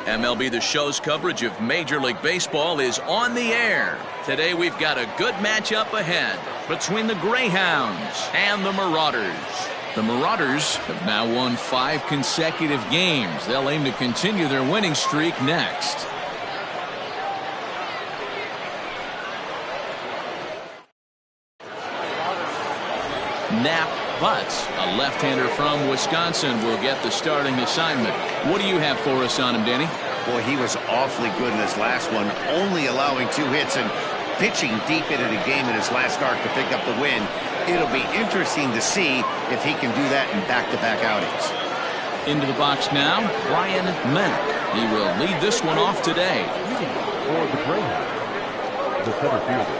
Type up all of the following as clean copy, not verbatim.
MLB The Show's coverage of Major League Baseball is on the air. Today we've got a good matchup ahead between the Greyhounds and the Marauders. The Marauders have now won 5 consecutive games. They'll aim to continue their winning streak next. Nap Butts, a left-hander from Wisconsin, will get the starting assignment. What do you have for us on him, Danny? Boy, he was awfully good in his last one, only allowing 2 hits and pitching deep into the game in his last start to pick up the win. It'll be interesting to see if he can do that in back-to-back outings. Into the box now, Brian Mack. He will lead this one off today. For the Greyhounds, the center fielder,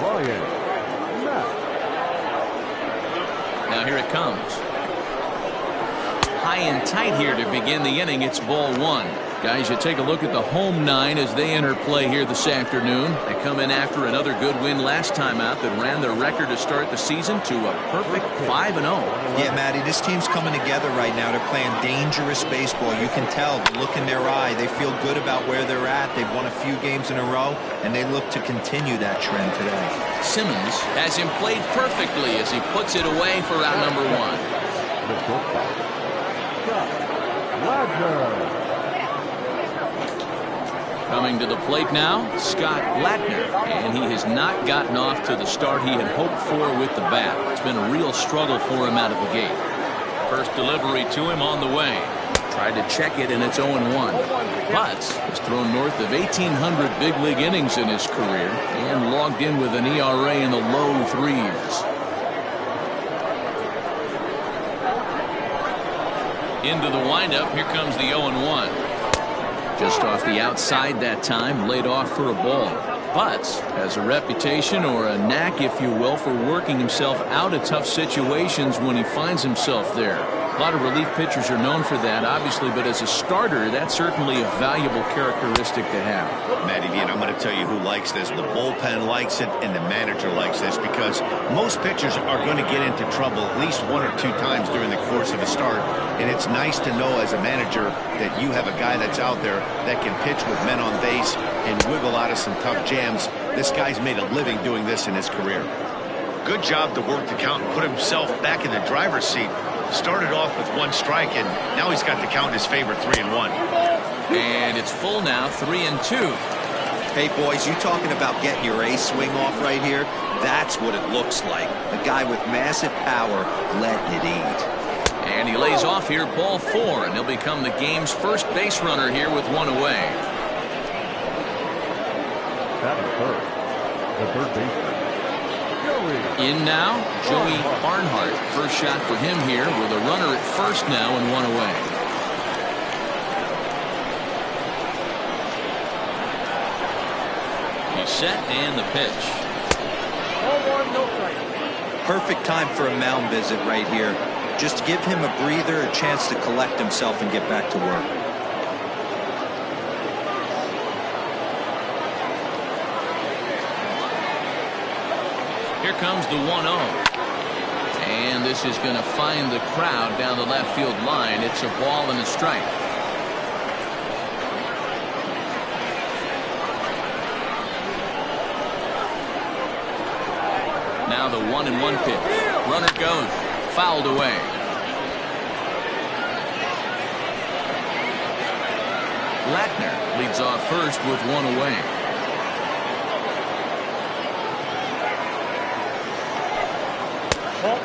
Brian Mack. Now here it comes. High and tight here to begin the inning. It's ball 1. Guys, you take a look at the home 9 as they enter play here this afternoon. They come in after another good win last time out that ran their record to start the season to a perfect 5-0. Yeah, Matty, this team's coming together right now. They're playing dangerous baseball. You can tell the look in their eye. They feel good about where they're at. They've won a few games in a row, and they look to continue that trend today. Simmons has him played perfectly as he puts it away for out number 1. Coming to the plate now, Scott Blattner, and he has not gotten off to the start he had hoped for with the bat. It's been a real struggle for him out of the gate. First delivery to him on the way. Tried to check it, and it's 0-1. Butts has thrown north of 1,800 big league innings in his career and logged in with an ERA in the low 3s. Into the windup, here comes the 0-1. Just off the outside that time, laid off for a ball. Butts has a reputation, or a knack if you will, for working himself out of tough situations when he finds himself there. A lot of relief pitchers are known for that, obviously, but as a starter, that's certainly a valuable characteristic to have. Matty V, and I'm going to tell you who likes this. The bullpen likes it, and the manager likes this, because most pitchers are going to get into trouble at least 1 or 2 times during the course of a start, and it's nice to know as a manager that you have a guy that's out there that can pitch with men on base and wiggle out of some tough jams. This guy's made a living doing this in his career. Good job to work the count and put himself back in the driver's seat. Started off with 1 strike, and now he's got the count in his favor, 3-1. And it's full now, 3-2. Hey, boys, you talking about getting your ace swing off right here? That's what it looks like. A guy with massive power letting it eat. And he lays off here, ball 4, and he'll become the game's first base runner here with 1 away. Batting third, the third baseman. In now, Joey Barnhart. First shot for him here with a runner at first now and 1 away. He's set and the pitch. Perfect time for a mound visit right here. Just to give him a breather, a chance to collect himself and get back to work. Here comes the 1-0. And this is going to find the crowd down the left field line. It's a ball and a strike. Now the 1-1 pitch. Runner goes. Fouled away. Blattner leads off first with 1 away.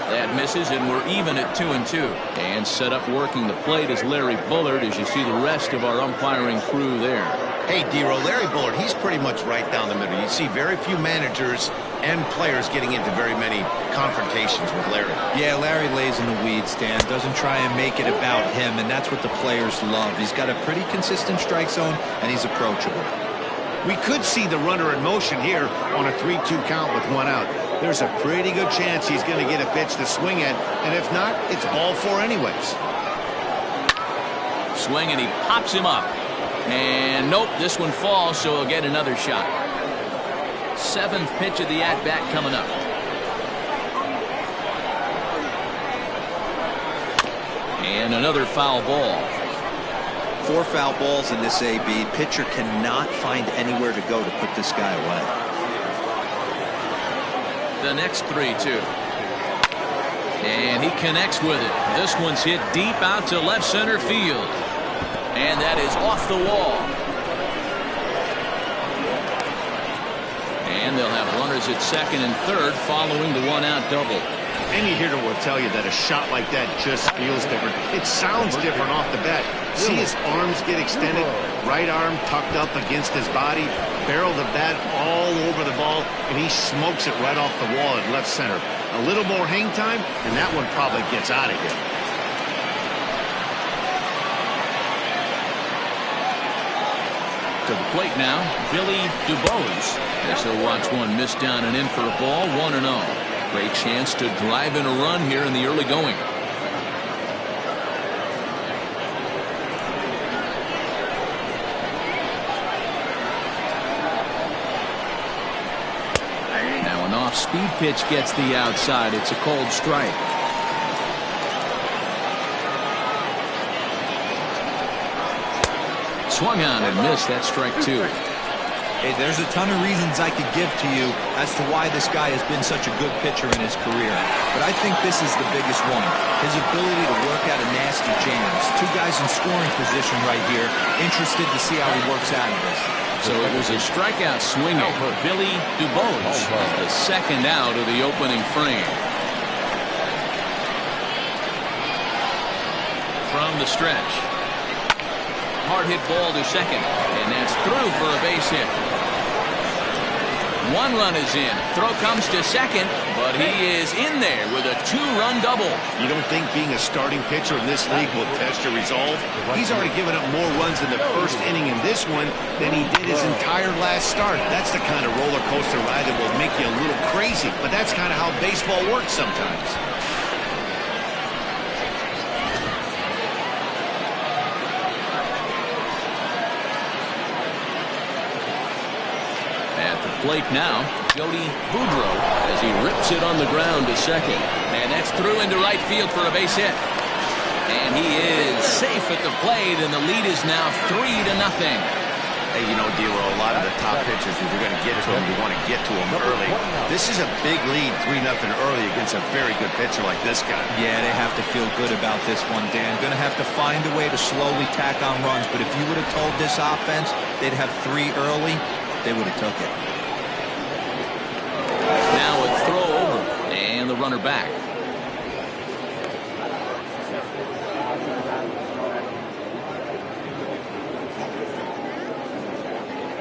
That misses, and we're even at 2-2. And set up working the plate is Larry Bullard, as you see the rest of our umpiring crew there. Hey, D-Roll, Larry Bullard, he's pretty much right down the middle. You see very few managers and players getting into very many confrontations with Larry. Yeah, Larry lays in the weeds, Dan. Doesn't try and make it about him, and that's what the players love. He's got a pretty consistent strike zone, and he's approachable. We could see the runner in motion here on a 3-2 count with 1 out. There's a pretty good chance he's going to get a pitch to swing at, and if not, it's ball 4 anyways. Swing, and he pops him up. And nope, this one falls, so he'll get another shot. 7th pitch of the at-bat coming up. And another foul ball. 4 foul balls in this AB. Pitcher cannot find anywhere to go to put this guy away. The next 3-2. And he connects with it. This one's hit deep out to left center field. And that is off the wall. And they'll have runners at second and third following the one-out double. Any hitter will tell you that a shot like that just feels different. It sounds different off the bat. See his arms get extended, right arm tucked up against his body, barrel the bat all over the ball, and he smokes it right off the wall at left center. A little more hang time, and that one probably gets out of here. To the plate now, Billy DuBose. As he'll watch one miss down and in for a ball, 1-0. Great chance to drive in a run here in the early going. Now an off-speed pitch gets the outside. It's a cold strike. Swung on and missed. That's strike 2. Hey, there's a ton of reasons I could give to you as to why this guy has been such a good pitcher in his career. But I think this is the biggest one. His ability to work out of nasty jams. 2 guys in scoring position right here. Interested to see how he works out of this. So it was a strikeout swinging for Billy DuBose. The second out of the opening frame. From the stretch. Hard hit ball to second. And that's through for a base hit. 1 run is in. Throw comes to second, but he is in there with a 2-run double. You don't think being a starting pitcher in this league will test your resolve? He's already given up more runs in the first inning in this one than he did his entire last start. That's the kind of roller coaster ride that will make you a little crazy, but that's kind of how baseball works sometimes. Plate now, Jody Boudreau as he rips it on the ground to second. And that's through into right field for a base hit. And he is safe at the plate, and the lead is now 3-0. Hey, you know, D'Lo, a lot of the top pitchers, if you're going to get to them, you want to get to them early. This is a big lead, 3-0 early against a very good pitcher like this guy. Yeah, they have to feel good about this one, Dan. Going to have to find a way to slowly tack on runs. But if you would have told this offense they'd have 3 early, they would have took it. Now a throw over and the runner back.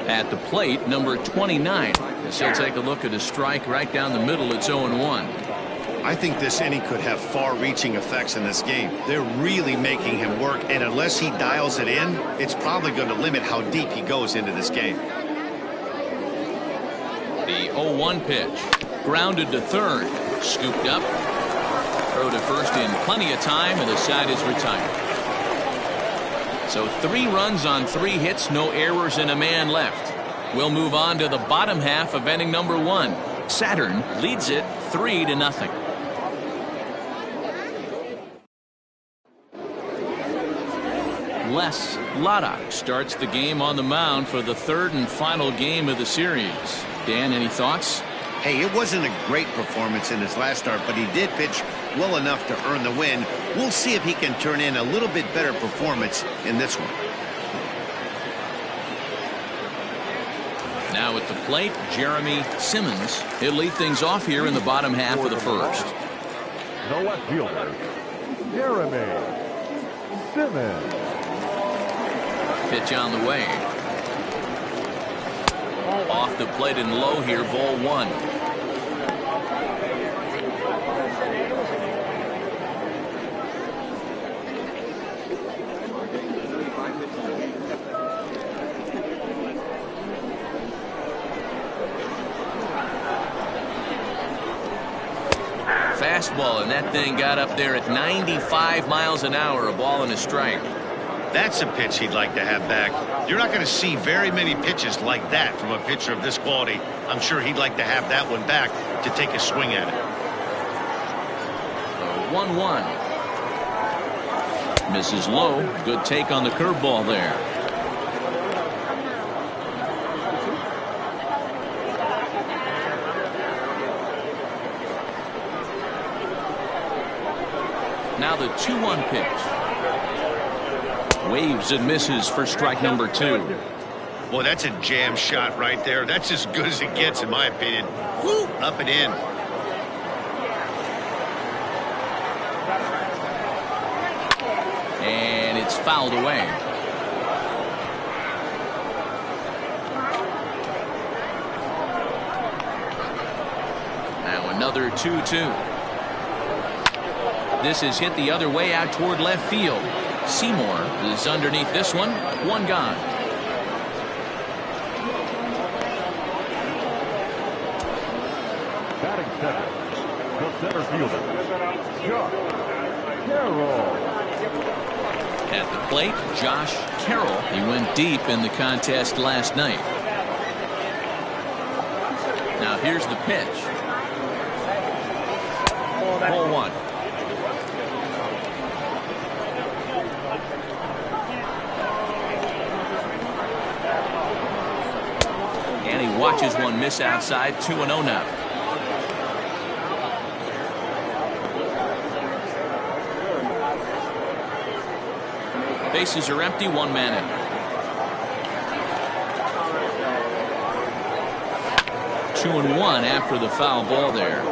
At the plate, number 29. As he'll take a look at a strike right down the middle. It's 0-1. I think this inning could have far-reaching effects in this game. They're really making him work, and unless he dials it in, it's probably going to limit how deep he goes into this game. The 0-1 pitch. Grounded to third. Scooped up. Throw to first in plenty of time, and the side is retired. So 3 runs on 3 hits, no errors, and a man left. We'll move on to the bottom half of inning number 1. Saturn leads it 3-0. Les Laddock starts the game on the mound for the 3rd and final game of the series. Dan, any thoughts? Hey, it wasn't a great performance in his last start, but he did pitch well enough to earn the win. We'll see if he can turn in a little bit better performance in this one. Now at the plate, Jeremy Simmons. He'll lead things off here in the bottom half of the 1st. The left fielder, Jeremy Simmons. Pitch on the way. Off the plate and low here, ball 1. Fastball, and that thing got up there at 95 miles an hour, a ball and a strike. That's a pitch he'd like to have back. You're not going to see very many pitches like that from a pitcher of this quality. I'm sure he'd like to have that one back to take a swing at it. 1-1. Misses low. Good take on the curveball there. Now the 2-1 pitch. Waves and misses for strike number 2. Boy, that's a jam shot right there. That's as good as it gets, in my opinion. Woo! Up and in. And it's fouled away. Now another 2-2. This is hit the other way out toward left field. Seymour is underneath this one. One gone. Batting second, the center fielder, Josh Carroll. At the plate, Josh Carroll. He went deep in the contest last night. Now here's the pitch. Ball 1. And he watches one miss outside. 2-0 now. Bases are empty. One man in. 2-1 after the foul ball there.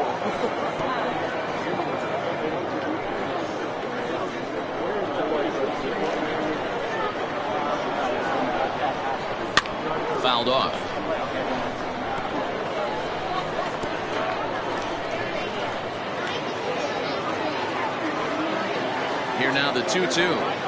Fouled off. Here now the 2-2.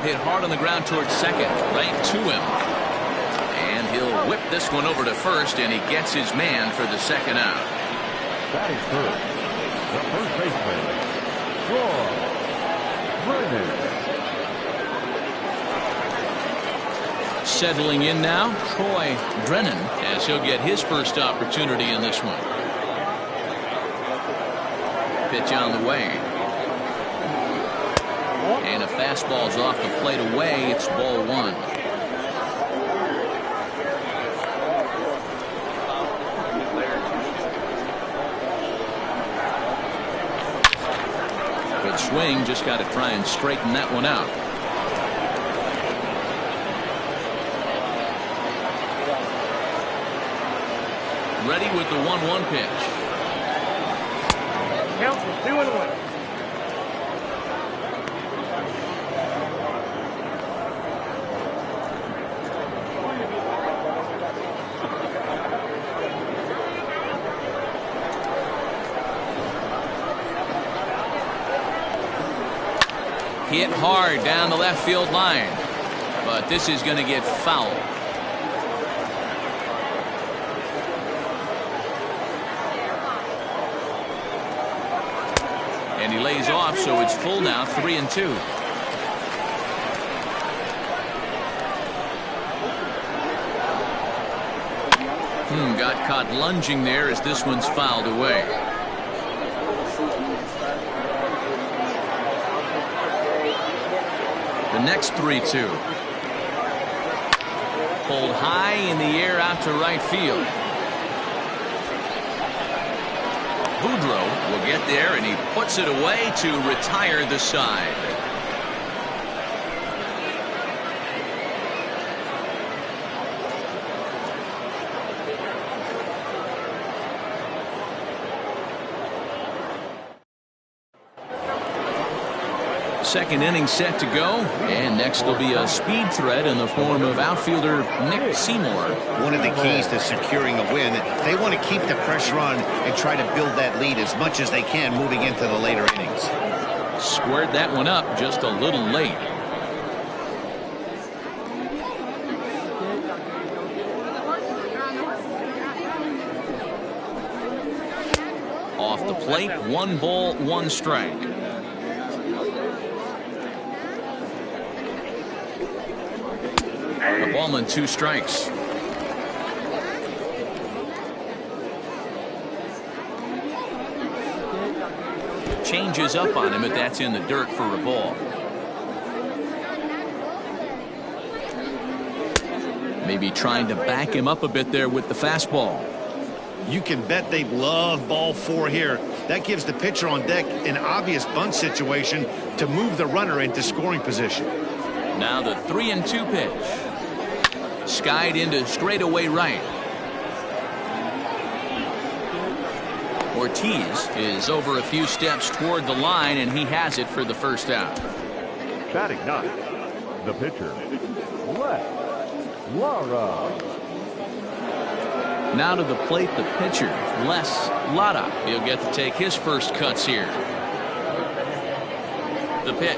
Hit hard on the ground towards second, right to him. And he'll whip this one over to first, and he gets his man for the second out. Batting first, the first baseman, Troy Brennan. Settling in now, Troy Brennan, as he'll get his first opportunity in this one. Pitch on the way. And a fastball's off the plate away. It's ball 1. Good swing. Just got to try and straighten that one out. Ready with the 1-1 pitch. Count for 2-1. Hit hard down the left field line, but this is going to get foul. And he lays off, so it's full now, 3-2. Got caught lunging there as this one's fouled away. The next 3-2. Pulled high in the air out to right field. Boudreau will get there, and he puts it away to retire the side. Second inning set to go, and next will be a speed threat in the form of outfielder Nick Seymour. One of the keys to securing a win, they want to keep the pressure on and try to build that lead as much as they can moving into the later innings. Squared that one up just a little late. Off the plate, 1 ball, 1 strike. ball and 2 strikes. Changes up on him, but that's in the dirt for a ball. Maybe trying to back him up a bit there with the fastball. You can bet they love ball 4 here. That gives the pitcher on deck an obvious bunt situation to move the runner into scoring position. Now the 3-2 pitch. Skied into straightaway right. Ortiz is over a few steps toward the line, and he has it for the first out. Batting 9, the pitcher, Lara. Now to the plate, the pitcher, Les Lara. He'll get to take his first cuts here. The pitch.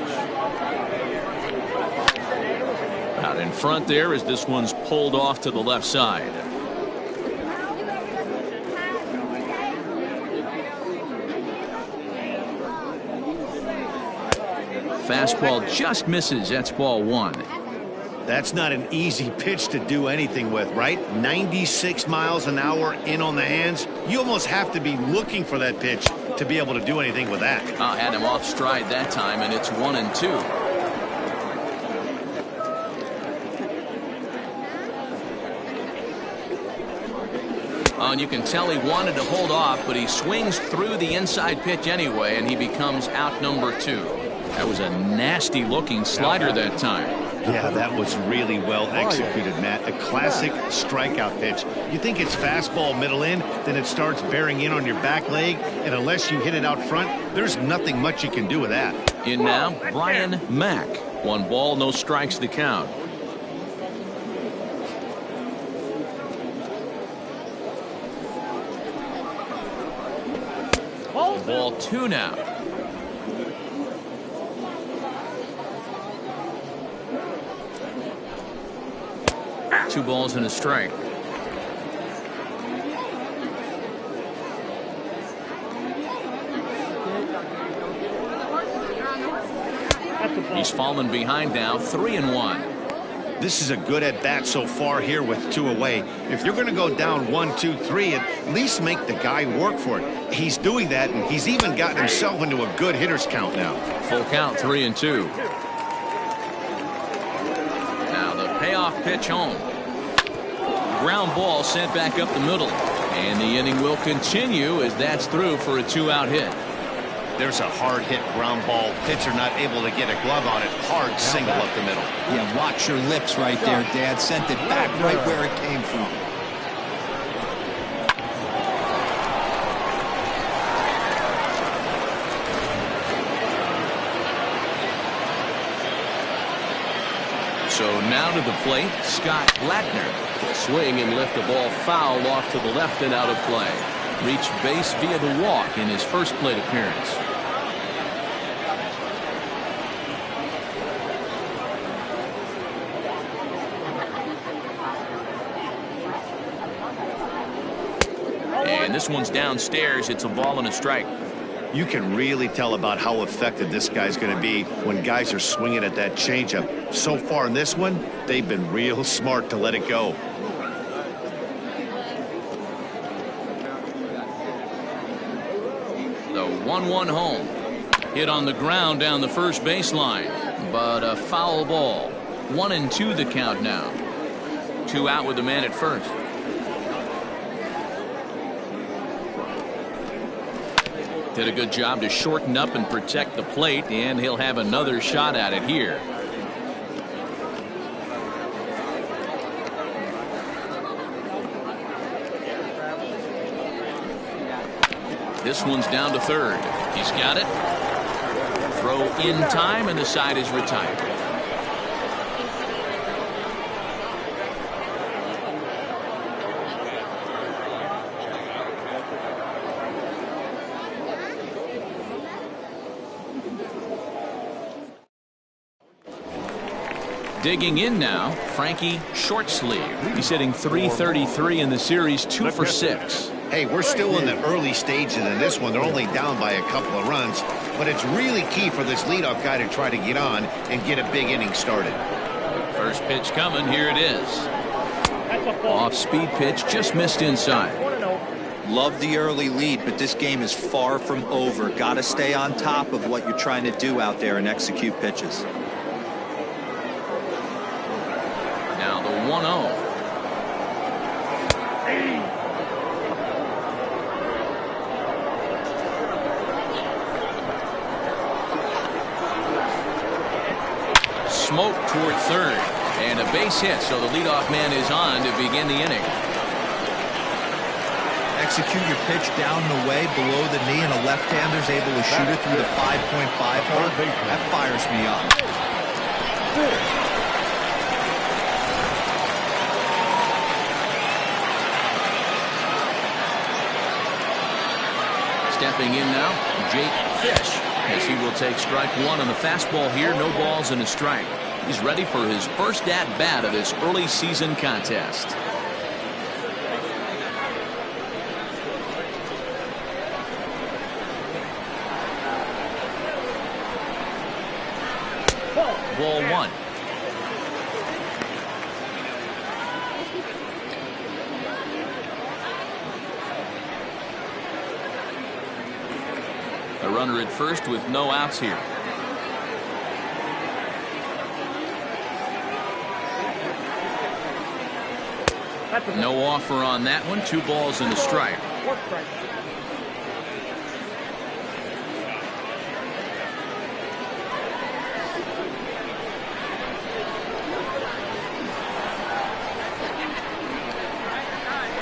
Out in front there as this one's pulled off to the left side. Fastball just misses. That's ball 1. That's not an easy pitch to do anything with, right? 96 miles an hour in on the hands. You almost have to be looking for that pitch to be able to do anything with that. Had him off stride that time, and it's 1-2. And you can tell he wanted to hold off, but he swings through the inside pitch anyway, and he becomes out number 2. That was a nasty looking slider that time. Yeah, that was really well executed, Matt. A classic strikeout pitch. You think it's fastball middle in, then it starts bearing in on your back leg, and unless you hit it out front, there's nothing much you can do with that. In now, Brian Mack. 1 ball, no strikes to count. Ball 2 now. Two balls and a strike. He's fallen behind now, 3-1. This is a good at-bat so far here with 2 away. If you're going to go down 1, 2, 3, at least make the guy work for it. He's doing that, and he's even gotten himself into a good hitter's count now. Full count, 3-2. Now the payoff pitch home. Ground ball sent back up the middle, and the inning will continue as that's through for a 2-out hit. There's a hard hit ground ball. Pitcher not able to get a glove on it. Hard single up the middle. Yeah, watch your lips right there, Dad. Sent it back right where it came from. So now to the plate, Scott Latner. Will swing and lift the ball foul off to the left and out of play. Reached base via the walk in his first plate appearance. And this one's downstairs. It's a ball and a strike. You can really tell about how effective this guy's going to be when guys are swinging at that changeup. So far in this one, they've been real smart to let it go. The 1-1 home. Hit on the ground down the first baseline, but a foul ball. 1-2 the count now. 2 out with the man at first. Did a good job to shorten up and protect the plate, and he'll have another shot at it here. This one's down to third. He's got it. Throw in time, and the side is retired. Digging in now, Frankie Shortsleeve. He's hitting .333 in the series, 2 for 6. Hey, we're still in the early stages of this one. They're only down by a couple of runs, but it's really key for this leadoff guy to try to get on and get a big inning started. First pitch coming. Here it is. Off speed pitch, just missed inside. Love the early lead, but this game is far from over. Got to stay on top of what you're trying to do out there and execute pitches. Now the 1-0. Smoke toward third, and a base hit, so the leadoff man is on to begin the inning. Execute your pitch down and away below the knee, and a left-hander's able to shoot it through the 5.5 hole. That fires me up. Stepping in now, Jake Fish, as he will take strike one on the fastball here. No balls and a strike. He's ready for his first at-bat of this early season contest. Ball one. A runner at first with no outs here. No offer on that one. 2 balls and a strike.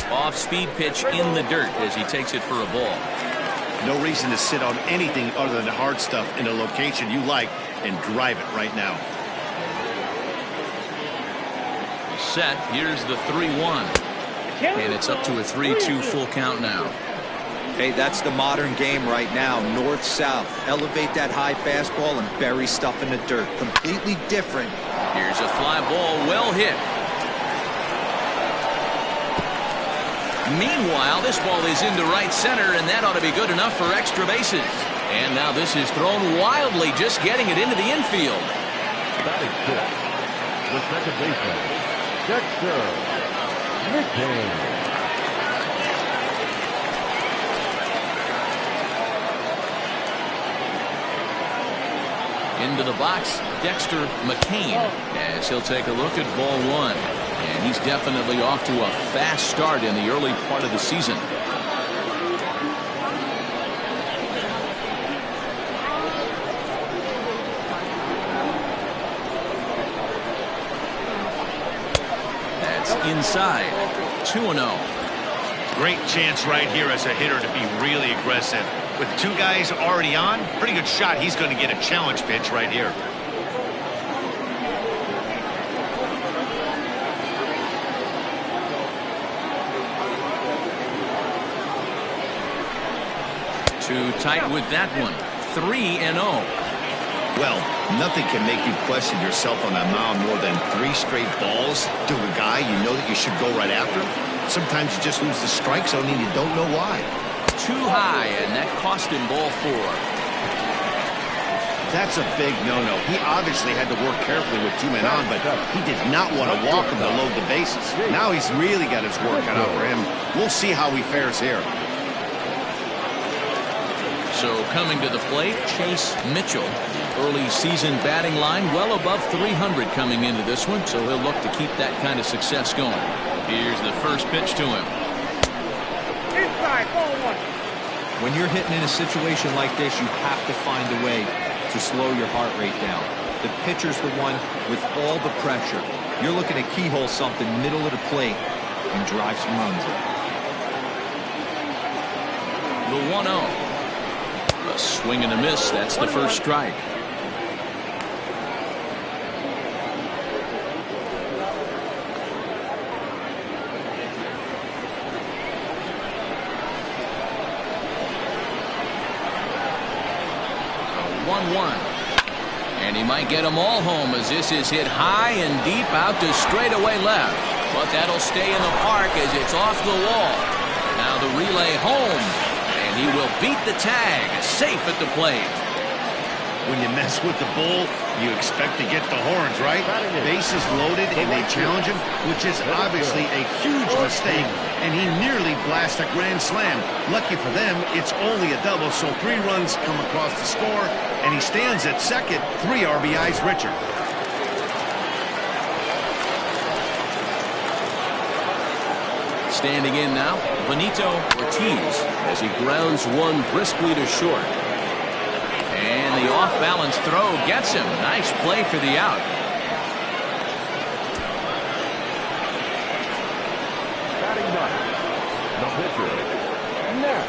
Off speed pitch in the dirt as he takes it for a ball. No reason to sit on anything other than the hard stuff in a location you like and drive it right now. Set. Here's the 3-1. And it's up to a 3-2 full count now. Hey, that's the modern game right now. North-south. Elevate that high fastball and bury stuff in the dirt. Completely different. Here's a fly ball, well hit. Meanwhile, this ball is into right center, and that ought to be good enough for extra bases. And now this is thrown wildly, just getting it into the infield. Batting fifth, the second baseman, Dexter McCain. Into the box, Dexter McCain, as he'll take a look at ball one. And he's definitely off to a fast start in the early part of the season. That's inside. 2-0. Great chance right here as a hitter to be really aggressive. With 2 guys already on, pretty good shot he's going to get a challenge pitch right here. Too tight with that one. 3-0. Well, nothing can make you question yourself on that mound more than 3 straight balls to a guy you know that you should go right after. Sometimes you just lose the strike zone and you don't know why. Too high, and that cost him ball 4. That's a big no-no. He obviously had to work carefully with 2 men on, but he did not want to walk him to load the bases. Now he's really got his work cut out for him. We'll see how he fares here. So coming to the plate, Chase Mitchell. Early season batting line well above 300 coming into this one, so he'll look to keep that kind of success going. Here's the first pitch to him. Inside, ball 1. When you're hitting in a situation like this, you have to find a way to slow your heart rate down. The pitcher's the one with all the pressure. You're looking to keyhole something middle of the plate and drive some runs in. The 1-0. A swing and a miss. That's the first strike. A 1-1. And he might get them all home as this is hit high and deep out to straightaway left. But that'll stay in the park as it's off the wall. Now the relay home. And he will beat the tag, safe at the plate. When you mess with the bull, you expect to get the horns, right? Bases loaded and they challenge him, which is obviously a huge mistake, and he nearly blasts a grand slam. Lucky for them, it's only a double, so 3 runs come across the score, and he stands at second, 3 RBIs richer. Standing in now, Benito Ortiz as he grounds one briskly to short. And the off-balance throw gets him. Nice play for the out. Batting ninth, the pitcher, Nap.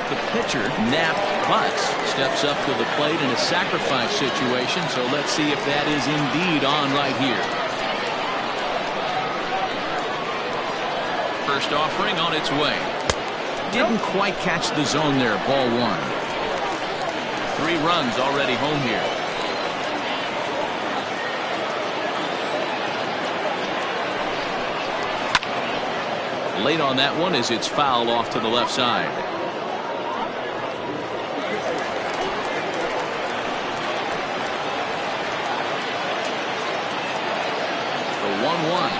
The pitcher, Nap Butts, steps up to the plate in a sacrifice situation, so let's see if that is indeed on right here. First offering on its way. Didn't quite catch the zone there. Ball 1. 3 runs already home here. Late on that one as it's fouled off to the left side. The 1-1.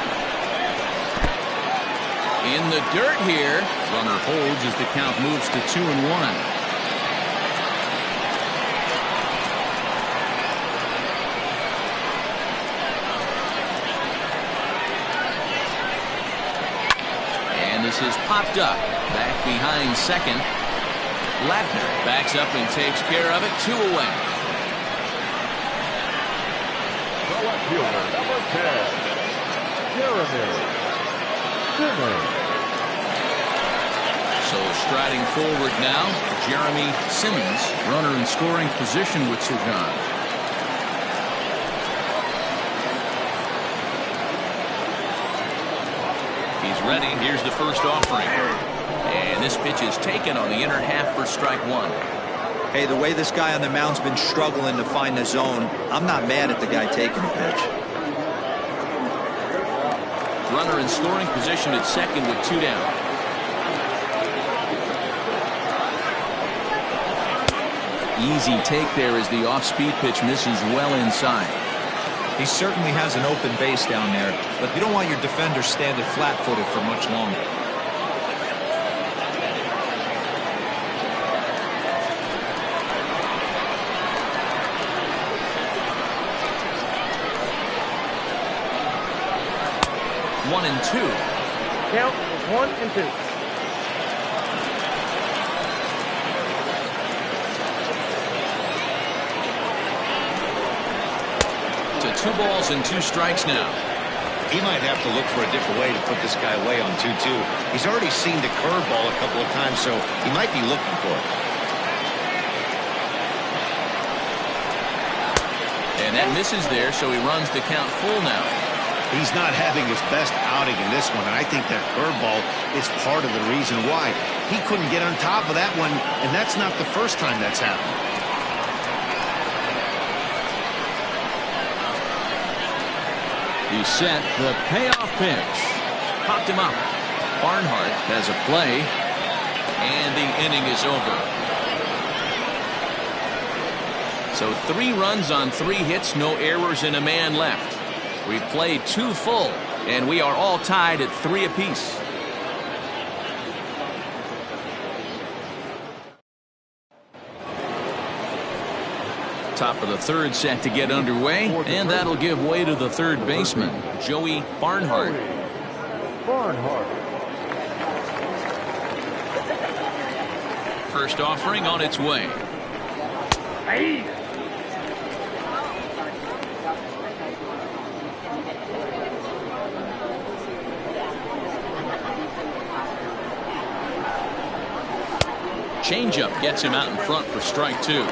In the dirt here. Runner holds as the count moves to 2-1. This is popped up. Back behind second. Latner backs up and takes care of it. 2 away. The left fielder, number 10, Jeremy Simmons. So striding forward now, Jeremy Simmons, runner in scoring position with Sir John. He's ready. Here's the first offering. And this pitch is taken on the inner half for strike 1. Hey, the way this guy on the mound's been struggling to find the zone, I'm not mad at the guy taking the pitch. Runner in scoring position at second with 2 down. Easy take there as the off-speed pitch misses well inside. He certainly has an open base down there, but you don't want your defender standing flat-footed for much longer. One and 2. Count is 1 and 2. To 2 balls and 2 strikes now. He might have to look for a different way to put this guy away on 2-2. He's already seen the curveball a couple of times, so he might be looking for it. And that misses there, so he runs the count full now. He's not having his best outing in this one, and I think that curveball is part of the reason why. He couldn't get on top of that one, and that's not the first time that's happened. He set the payoff pitch. Popped him up. Barnhart has a play, and the inning is over. So 3 runs on 3 hits, no errors, and a man left. We played 2 full, and we are all tied at 3 apiece. Top of the 3rd set to get underway, and that'll give way to the 3rd baseman, Joey Barnhart. First offering on its way. Hey. Changeup gets him out in front for strike 2.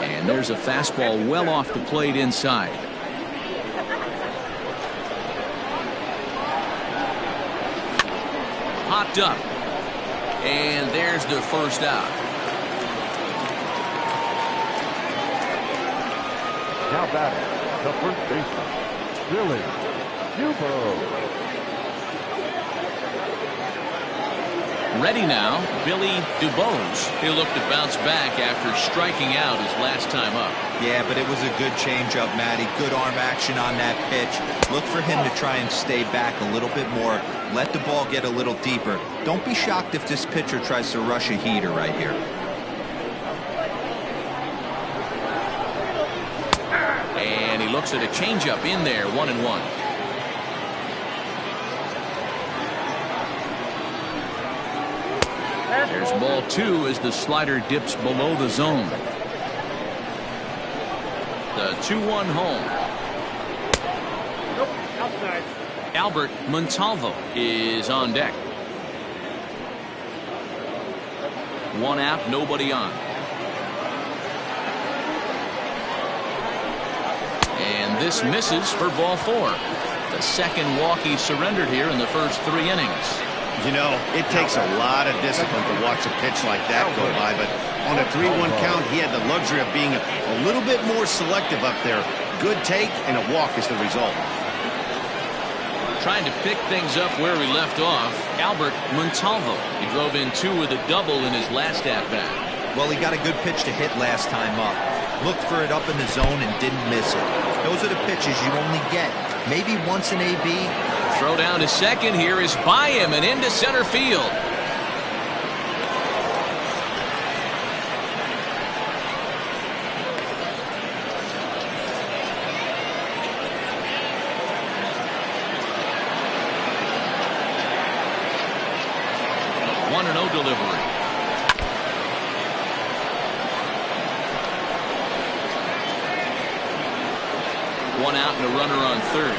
And there's a fastball well off the plate inside. Popped up. And there's the first out. Now batting, the first baseman, Billy Dubo. Ready now, Billy DuBose. He'll look to bounce back after striking out his last time up. Yeah, but it was a good changeup, Matty. Good arm action on that pitch. Look for him to try and stay back a little bit more. Let the ball get a little deeper. Don't be shocked if this pitcher tries to rush a heater right here. And he looks at a changeup in there, 1-1. There's ball 2 as the slider dips below the zone. The 2-1 home. Nope, outside. Albert Montalvo is on deck. 1 out, nobody on. And this misses for ball 4. The second walk he surrendered here in the first 3 innings. You know, it takes a lot of discipline to watch a pitch like that go by, but on a 3-1 count, he had the luxury of being a little bit more selective up there. Good take, and a walk is the result. Trying to pick things up where we left off, Albert Montalvo. He drove in 2 with a double in his last at-bat. Well, he got a good pitch to hit last time up. Looked for it up in the zone and didn't miss it. Those are the pitches you only get. Maybe once in AB. Throw down to second here is by him and into center field. One and 0 delivery. One out and a runner on third.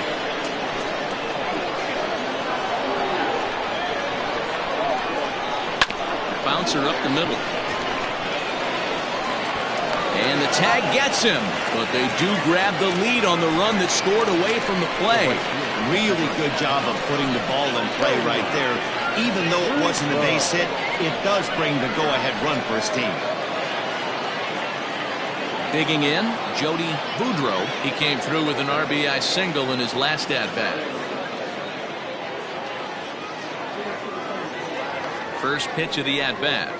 Bouncer up the middle. And the tag gets him, but they do grab the lead on the run that scored away from the play. Really good job of putting the ball in play right there. Even though it wasn't a base hit, it does bring the go-ahead run for his team. Digging in, Jody Boudreau. He came through with an RBI single in his last at-bat. First pitch of the at-bat.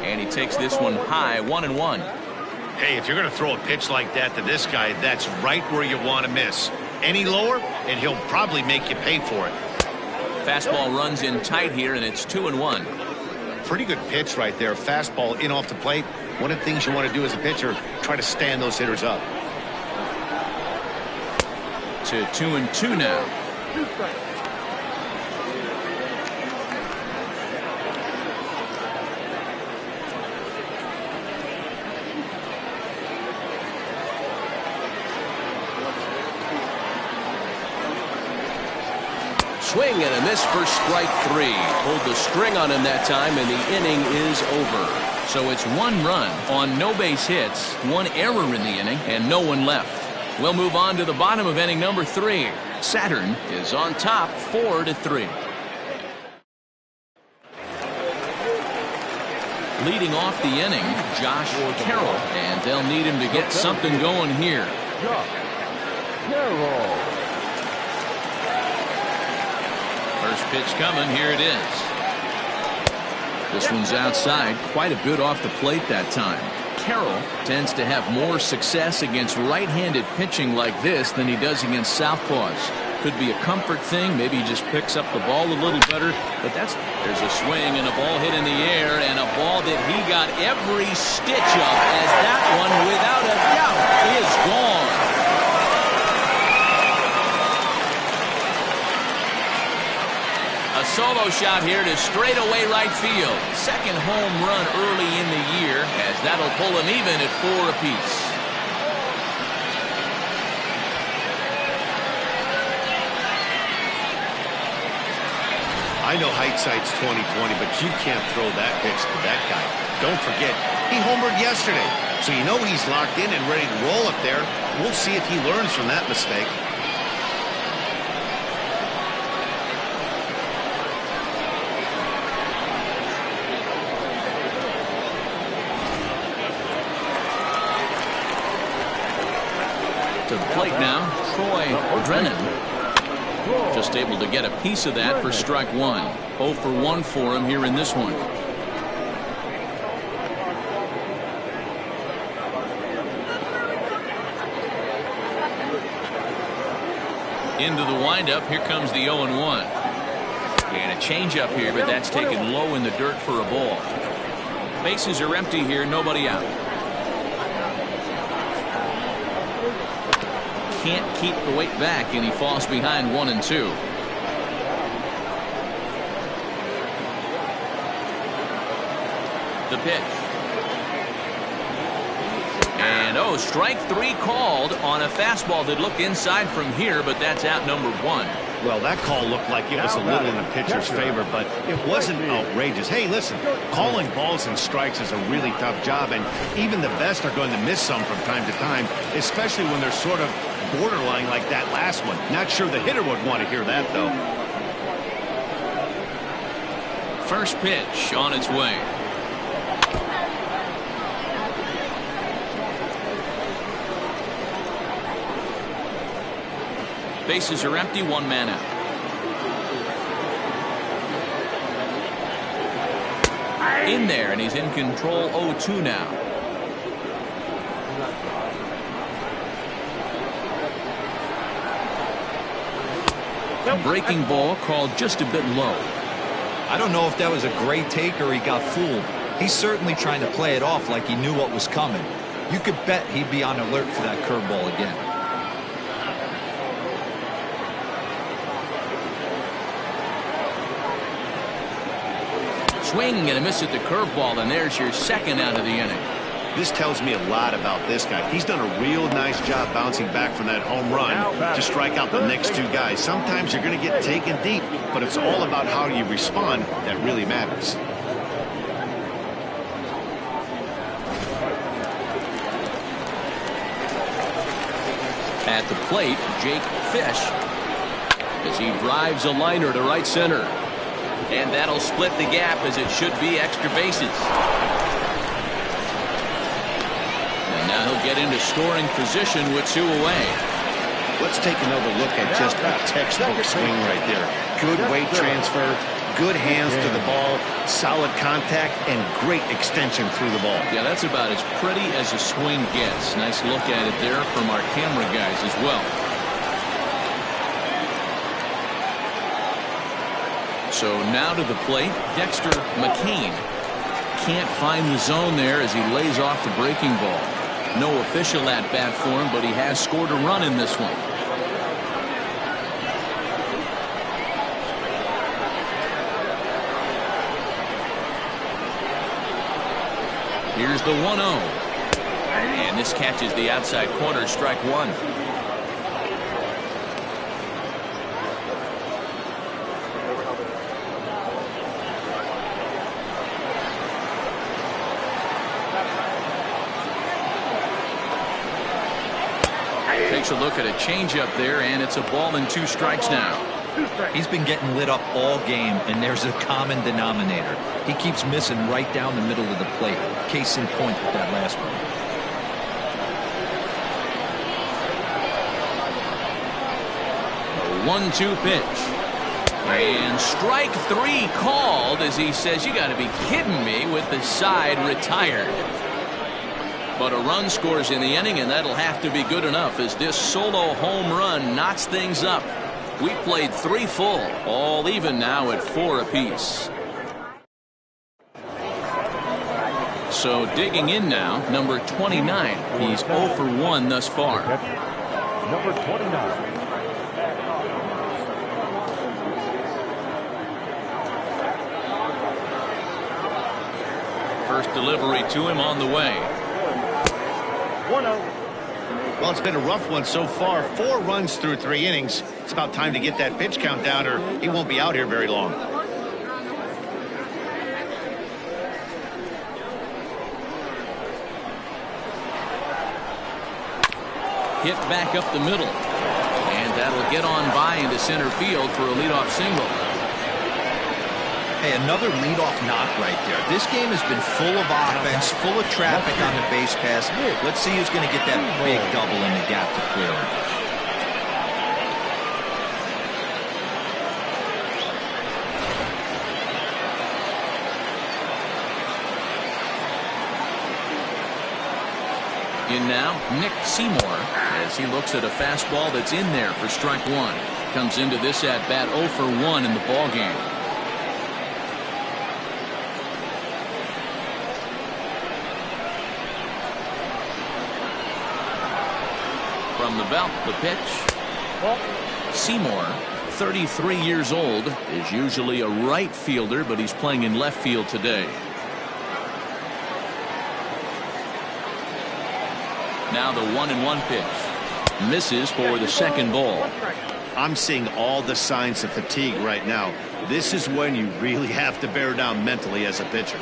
And he takes this one high, 1-1. Hey, if you're going to throw a pitch like that to this guy, that's right where you want to miss. Any lower, and he'll probably make you pay for it. Fastball runs in tight here, and it's 2-1. Pretty good pitch right there. Fastball in off the plate. One of the things you want to do as a pitcher, try to stand those hitters up. To 2-2 now. Swing and a miss for strike 3. Pulled the string on him that time, and the inning is over. So it's 1 run on no base hits, 1 error in the inning, and no one left. We'll move on to the bottom of inning number 3. Saturn is on top 4-3. Leading off the inning, Josh Carroll, and they'll need him to get something going here. Carroll. First pitch coming, here it is. This one's outside, quite a bit off the plate that time. Carroll tends to have more success against right-handed pitching like this than he does against southpaws. Could be a comfort thing, maybe he just picks up the ball a little better, but there's a swing and a ball hit in the air, and a ball that he got every stitch of, as that one, without a doubt, is gone. A solo shot here to straightaway right field. Second home run early in the year, as that'll pull him even at 4 apiece. I know hindsight's 20/20, but you can't throw that pitch to that guy. Don't forget, he homered yesterday, so you know he's locked in and ready to roll up there. We'll see if he learns from that mistake. plate now, Troy Brennan. Just able to get a piece of that for strike one. 0 for 1 for him here in this one. Into the windup. Here comes the 0-1. And a changeup here, but that's taken low in the dirt for a ball. Bases are empty here, nobody out. Can't keep the weight back, and he falls behind 1-2. The pitch. And strike 3 called on a fastball that looked inside from here, but that's out number 1. Well, that call looked like it was a little in the pitcher's favor, but it wasn't outrageous. Hey, listen, calling balls and strikes is a really tough job, and even the best are going to miss some from time to time, especially when they're sort of borderline like that last one. Not sure the hitter would want to hear that, though. First pitch on its way. Bases are empty, 1 man out. In there, and he's in control. 0-2 now. Breaking ball called just a bit low. I don't know if that was a great take or he got fooled. He's certainly trying to play it off like he knew what was coming. You could bet he'd be on alert for that curveball again. Swing and a miss at the curveball, and there's your second out of the inning. This tells me a lot about this guy. He's done a real nice job bouncing back from that home run to strike out the next 2 guys. Sometimes you're going to get taken deep, but it's all about how you respond that really matters. At the plate, Jake Fish, as he drives a liner to right center. And that'll split the gap, as it should be extra bases. And now he'll get into scoring position with 2 away. Let's take another look at just a textbook swing right there. Good weight transfer, good hands to the ball, solid contact, and great extension through the ball. Yeah, that's about as pretty as a swing gets. Nice look at it there from our camera guys as well. So now to the plate, Dexter McCain. Can't find the zone there as he lays off the breaking ball. No official at bat for him, but he has scored a run in this one. Here's the 1-0. And this catches the outside corner, strike 1. Takes a look at a changeup there, and it's a ball and 2 strikes now. He's been getting lit up all game, and there's a common denominator. He keeps missing right down the middle of the plate. Case in point with that last one. 1-2 pitch. And strike 3 called, as he says, you got to be kidding me, with the side retired. But a run scores in the inning, and that'll have to be good enough as this solo home run knots things up. We played 3 full, all even now at 4 apiece. So digging in now, number 29. He's 0 for 1 thus far. Number 29. First delivery to him on the way. 1-0. Well, it's been a rough one so far. 4 runs through 3 innings. It's about time to get that pitch count down, or he won't be out here very long. Hit back up the middle. And that'll get on by into center field for a leadoff single. Hey, another leadoff knock right there. This game has been full of offense, full of traffic on the base pass. Let's see who's going to get that big double in the gap to clear him. In now, Nick Seymour, as he looks at a fastball that's in there for strike one. Comes into this at bat 0 for 1 in the ball game. From the belt, the pitch. Seymour, 33 years old, is usually a right fielder, but he's playing in left field today. Now the 1-1 pitch. Misses for the second ball. I'm seeing all the signs of fatigue right now. This is when you really have to bear down mentally as a pitcher.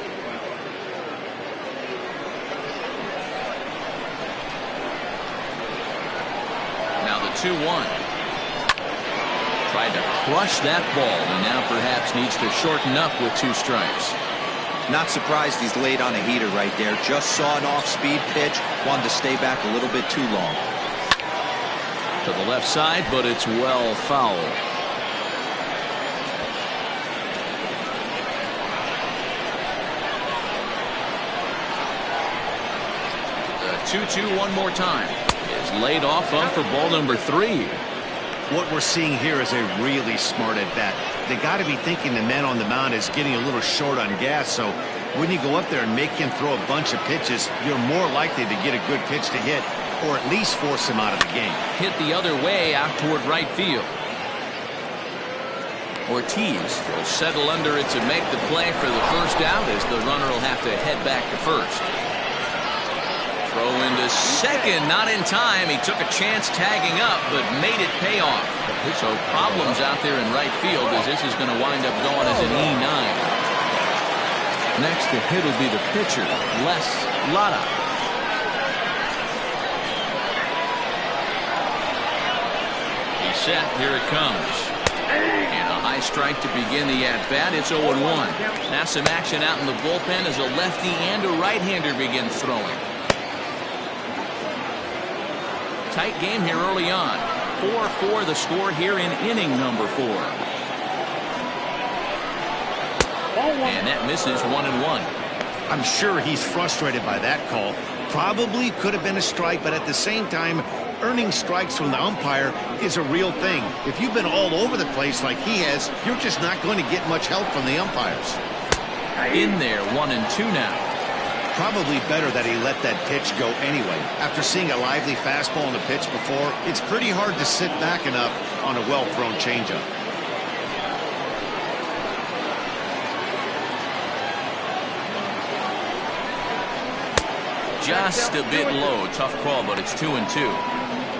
Now the 2-1. Tried to crush that ball, and now perhaps needs to shorten up with 2 strikes. Not surprised he's laid on a heater right there. Just saw an off-speed pitch. Wanted to stay back a little bit too long. To the left side, but it's well foul. The 2-2 one more time. Is laid off up for ball number 3. What we're seeing here is a really smart at bat. They got to be thinking the man on the mound is getting a little short on gas, so when you go up there and make him throw a bunch of pitches, you're more likely to get a good pitch to hit, or at least force him out of the game. Hit the other way out toward right field. Ortiz will settle under it to make the play for the first out, as the runner will have to head back to first. Throw into second, not in time. He took a chance tagging up, but made it pay off. So problems out there in right field, as this is going to wind up going as an E9. Next to hit will be the pitcher, Les Lara. He's set. Here it comes. And a high strike to begin the at-bat. It's 0-1. Now some action out in the bullpen as a lefty and a right-hander begins throwing. Tight game here early on. 4-4 the score here in inning number 4. And that misses 1-1. I'm sure he's frustrated by that call. Probably could have been a strike, but at the same time, earning strikes from the umpire is a real thing. If you've been all over the place like he has, you're just not going to get much help from the umpires. In there, 1-2 now. Probably better that he let that pitch go anyway. After seeing a lively fastball on the pitch before, it's pretty hard to sit back enough on a well-thrown changeup. Just a bit low. Tough call, but it's 2-2.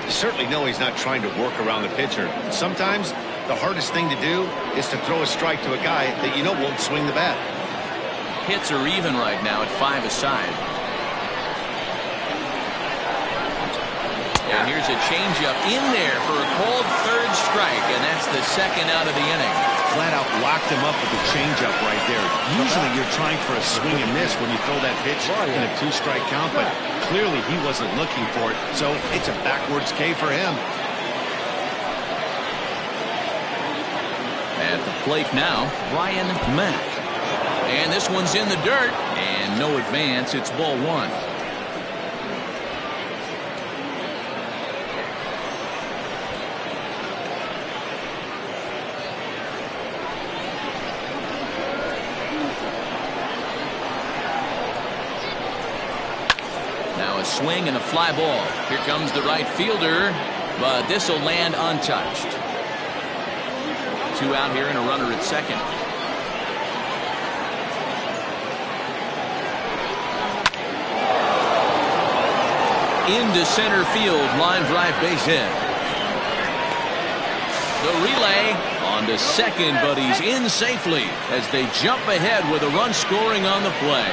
You certainly know he's not trying to work around the pitcher. Sometimes the hardest thing to do is to throw a strike to a guy that you know won't swing the bat. Hits are even right now at 5 aside. And here's a changeup in there for a called third strike, and that's the second out of the inning. Flat out locked him up with the changeup right there. Usually you're trying for a swing and miss when you throw that pitch in a 2-strike count, but clearly he wasn't looking for it, so it's a backwards K for him. At the plate now, Ryan Mack. And this one's in the dirt, and no advance. It's ball 1. Now a swing and a fly ball. Here comes the right fielder, but this will land untouched. 2 out here and a runner at second. Into center field, line drive, base hit. The relay on to second, but he's in safely as they jump ahead with a run scoring on the play.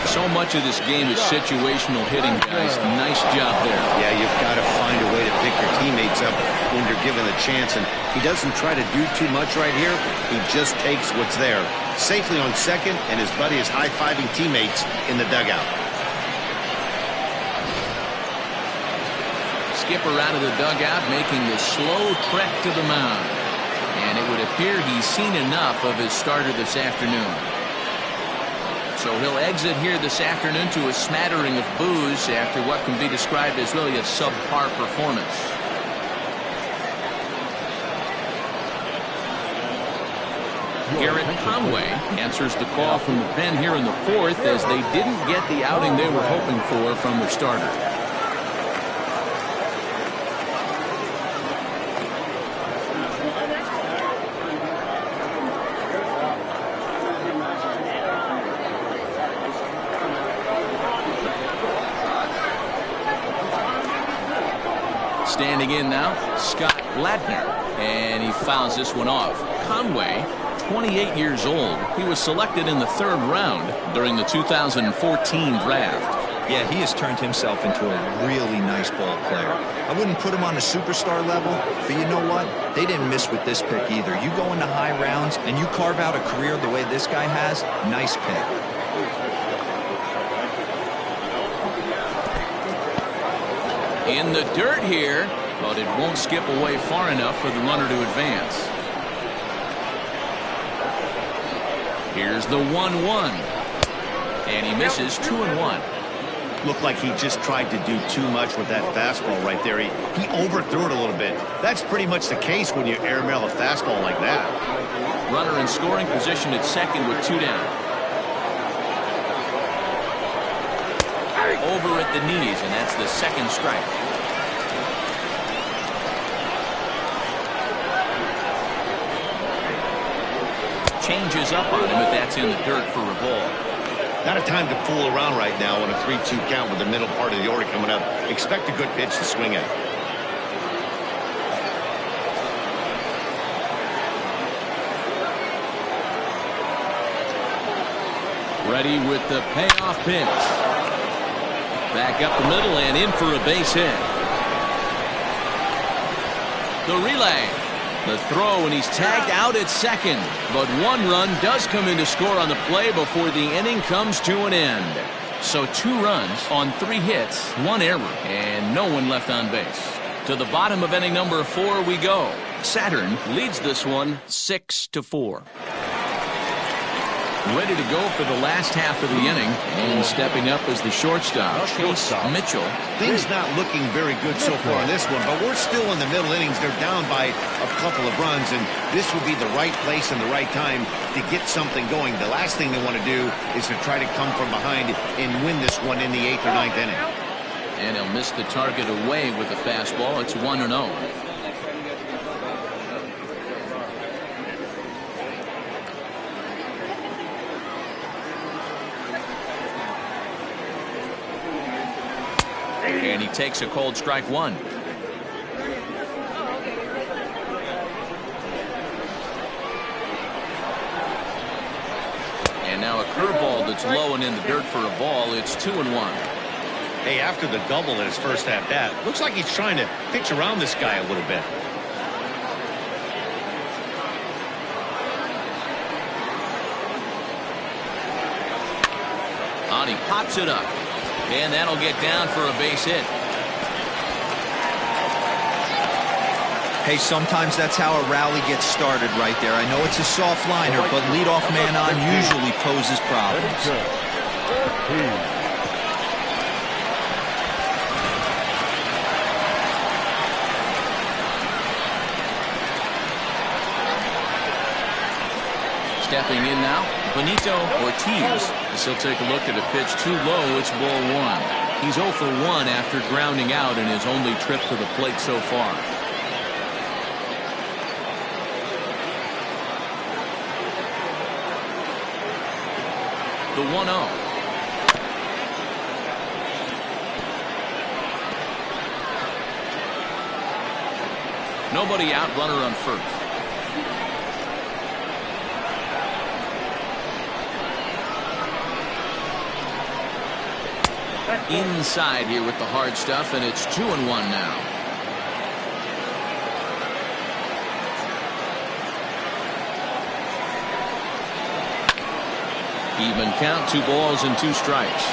So much of this game is situational hitting, guys. Nice job there. Yeah, you've got to find a way to pick your teammates up when you're given the chance, and he doesn't try to do too much right here. He just takes what's there. Safely on second, and his buddy is high-fiving teammates in the dugout. Skipper out of the dugout making the slow trek to the mound. And it would appear he's seen enough of his starter this afternoon. So he'll exit here this afternoon to a smattering of boos after what can be described as really a subpar performance. Garrett Conway answers the call from the pen here in the fourth as they didn't get the outing they were hoping for from their starter. Standing in now, Scott Ladner, and he fouls this one off. Conway, 28 years old. He was selected in the 3rd round during the 2014 draft. Yeah, he has turned himself into a really nice ball player. I wouldn't put him on a superstar level, but you know what? They didn't miss with this pick either. You go into high rounds and you carve out a career the way this guy has, nice pick. In the dirt here, but it won't skip away far enough for the runner to advance. Here's the 1-1. And he misses 2-1. Looked like he just tried to do too much with that fastball right there. He overthrew it a little bit. That's pretty much the case when you airmail a fastball like that. Runner in scoring position at second with 2 down. Over at the knees, and that's the 2nd strike. Changes up on him, but that's in the dirt for a ball. Not a time to fool around right now on a 3-2 count with the middle part of the order coming up. Expect a good pitch to swing at. Ready with the payoff pitch. Back up the middle and in for a base hit. The relay. The throw, and he's tagged out at second. But 1 run does come in to score on the play before the inning comes to an end. So 2 runs on 3 hits, 1 error, and no one left on base. To the bottom of inning number 4 we go. Saturn leads this one 6-4. Ready to go for the last half of the inning, and stepping up as the shortstop, Chase Mitchell. Things not looking very good so far on this one, but we're still in the middle innings. They're down by a couple of runs, and this would be the right place and the right time to get something going. The last thing they want to do is to try to come from behind and win this one in the 8th or 9th inning. And he'll miss the target away with the fastball. It's 1-0. And he takes a cold strike 1. And now a curveball that's low and in the dirt for a ball. It's 2-1. Hey, after the double in his first at bat, looks like he's trying to pitch around this guy a little bit. And he pops it up. And that'll get down for a base hit. Hey, sometimes that's how a rally gets started right there. I know it's a soft liner, but leadoff man on usually poses problems. Stepping in now, Benito Ortiz. He'll take a look at a pitch too low. It's ball 1. He's 0 for 1 after grounding out in his only trip to the plate so far. The 1-0. Nobody out, runner on first. Inside here with the hard stuff, and it's 2-1 now. Even count, 2 balls and 2 strikes.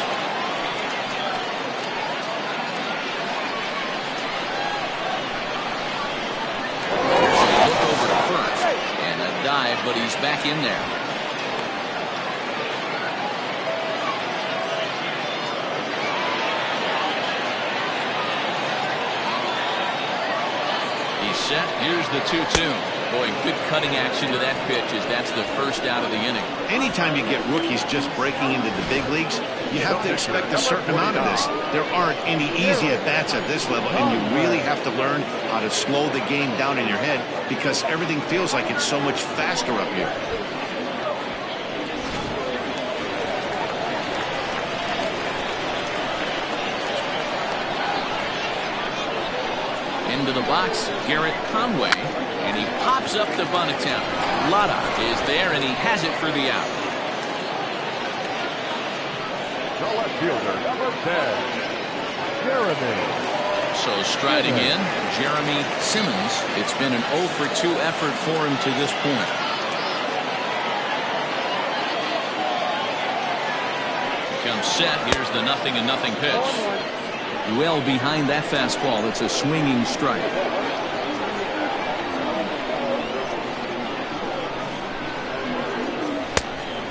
Look over to first, and a dive, but he's back in there. set. Here's the 2-2. Boy, good cutting action to that pitch as that's the first out of the inning. Anytime you get rookies just breaking into the big leagues, you have to expect a certain amount of this. There aren't any easy at-bats at this level, and you really have to learn how to slow the game down in your head because everything feels like it's so much faster up here. Into the box, Garrett Conway, and he pops up the bunt attempt. Lotta is there, and he has it for the out. The left fielder, number 10, Jeremy. So striding in, Jeremy Simmons. It's been an 0-for-2 effort for him to this point. Comes set. Here's the 0-0 pitch. Well behind that fastball. It's a swinging strike.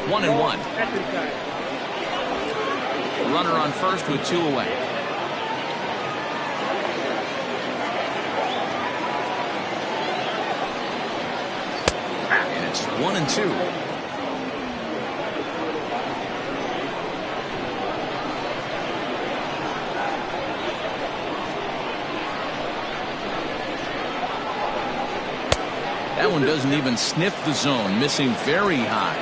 One and one. Runner on first with 2 away. And it's 1-2. That one doesn't even sniff the zone, missing very high.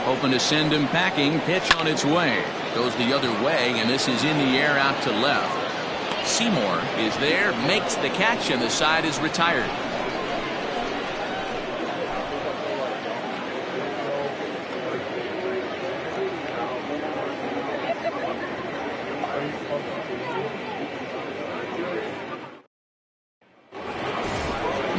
Hoping to send him packing. Pitch on its way. Goes the other way, and this is in the air out to left. Seymour is there, makes the catch, and the side is retired.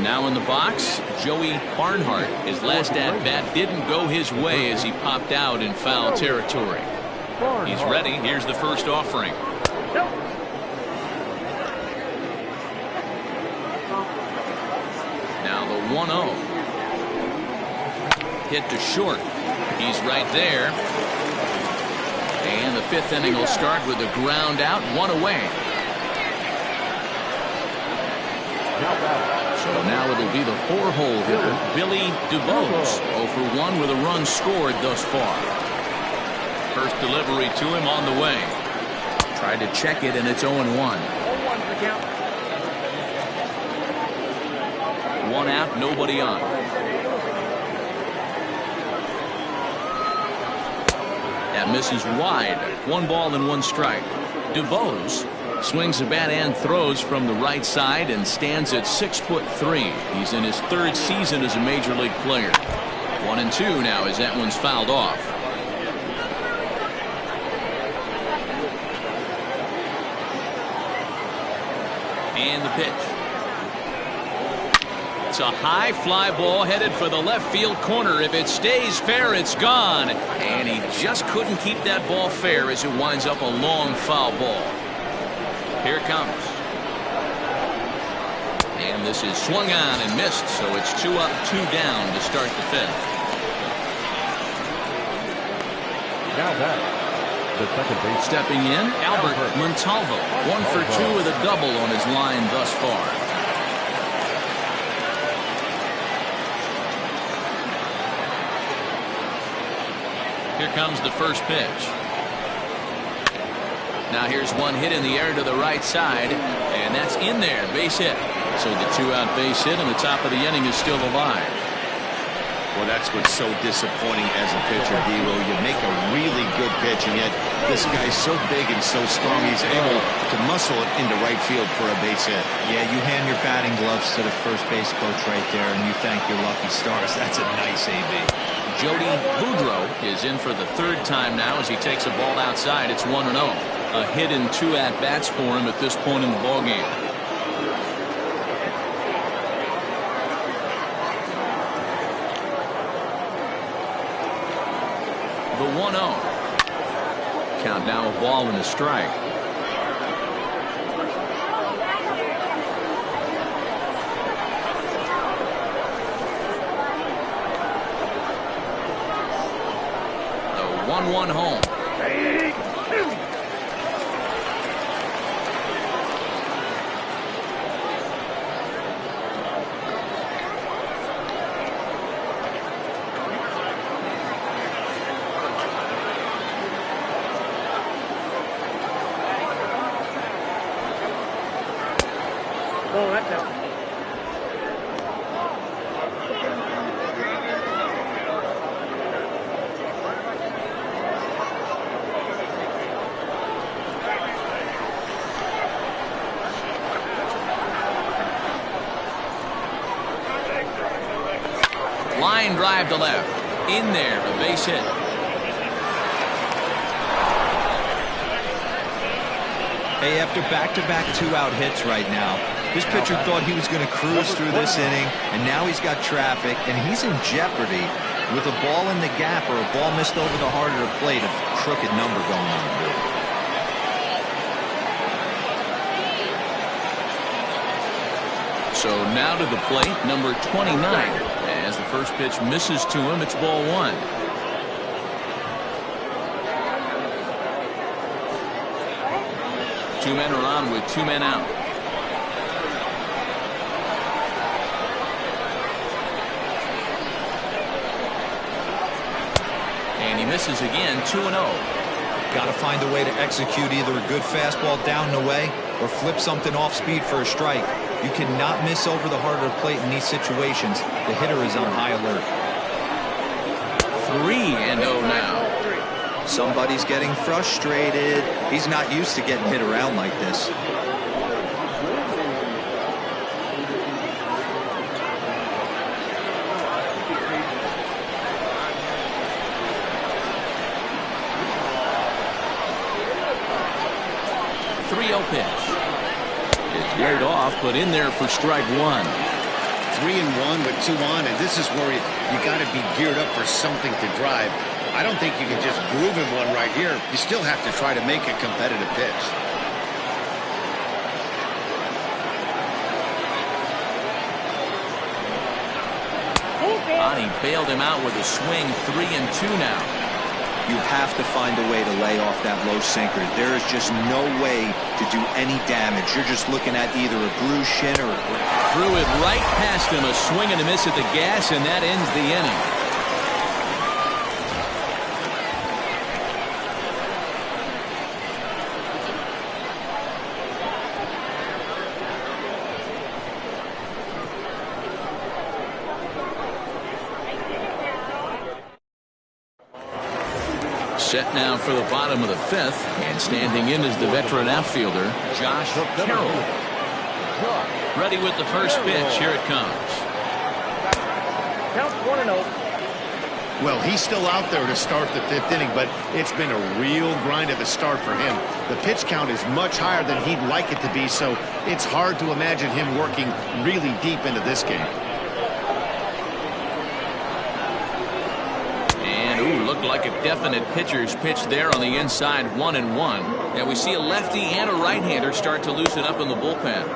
Now in the box, Joey Barnhart. His last at-bat didn't go his way as he popped out in foul territory. He's ready. Here's the first offering. Now the 1-0. Hit to short. He's right there. And the 5th inning will start with a ground out, 1 away. So now it'll be the 4-hole hitter, Billy DuBose, 0-for-1 with a run scored thus far. First delivery to him on the way. Tried to check it, and it's 0-1. 1 out, nobody on. That misses wide. 1 ball and 1 strike. DuBose swings the bat and throws from the right side and stands at 6'3". He's in his 3rd season as a major league player. 1-2 now as that one's fouled off. And the pitch. It's a high fly ball headed for the left field corner. If it stays fair, it's gone. And he just couldn't keep that ball fair as it winds up a long foul ball. Here it comes. And this is swung on and missed, so it's 2 up, 2 down to start the 5th. Now back, the second base. Stepping in, Albert Montalvo. 1-for-2 with a double on his line thus far. Here comes the first pitch. Now here's one hit in the air to the right side, and that's in there, base hit. So the 2-out base hit, and the top of the inning is still alive. Well, that's what's so disappointing as a pitcher, D-Will. You make a really good pitch, and yet this guy's so big and so strong, he's able to muscle it into right field for a base hit. Yeah, you hand your batting gloves to the first base coach right there, and you thank your lucky stars. That's a nice AB. Jody Boudreau is in for the 3rd time now as he takes a ball outside. It's 1-0. A hit in 2 at-bats for him at this point in the ballgame. The 1-0. Count now a ball and a strike. 1-1 home. Oh, that's out. Line drive to left. In there, a base hit. Hey, after back-to-back two-out hits right now, this pitcher thought he was going to cruise through this inning, and now he's got traffic, and he's in jeopardy with a ball in the gap or a ball missed over the heart of the plate, a crooked number going on the board. So now to the plate, number 29. As the first pitch misses to him, it's ball one. Two men are on with two men out. And he misses again, 2-0. Got to find a way to execute either a good fastball down and away or flip something off speed for a strike. You cannot miss over the heart of the plate in these situations. The hitter is on high alert. 3-0 now. Somebody's getting frustrated. He's not used to getting hit around like this. Pitch. It's laid off, but in there for strike one. 3-1 with 2 on, and this is where you got to be geared up for something to drive. I don't think you can just groove him one right here. You still have to try to make a competitive pitch. He bailed him out with a swing. 3-2 now. You have to find a way to lay off that low sinker. There is just no way to do any damage. You're just looking at either a bruised shin or threw it right past him. A swing and a miss at the gas, and that ends the inning. Set now for the bottom of the fifth, and standing in is the veteran outfielder, Josh Carroll. Ready with the first pitch. Here it comes. Count 1-0. Well, he's still out there to start the fifth inning, but it's been a real grind of a start for him. The pitch count is much higher than he'd like it to be, so it's hard to imagine him working really deep into this game. Looked like a definite pitcher's pitch there on the inside. 1-1. And we see a lefty and a right-hander start to loosen up in the bullpen.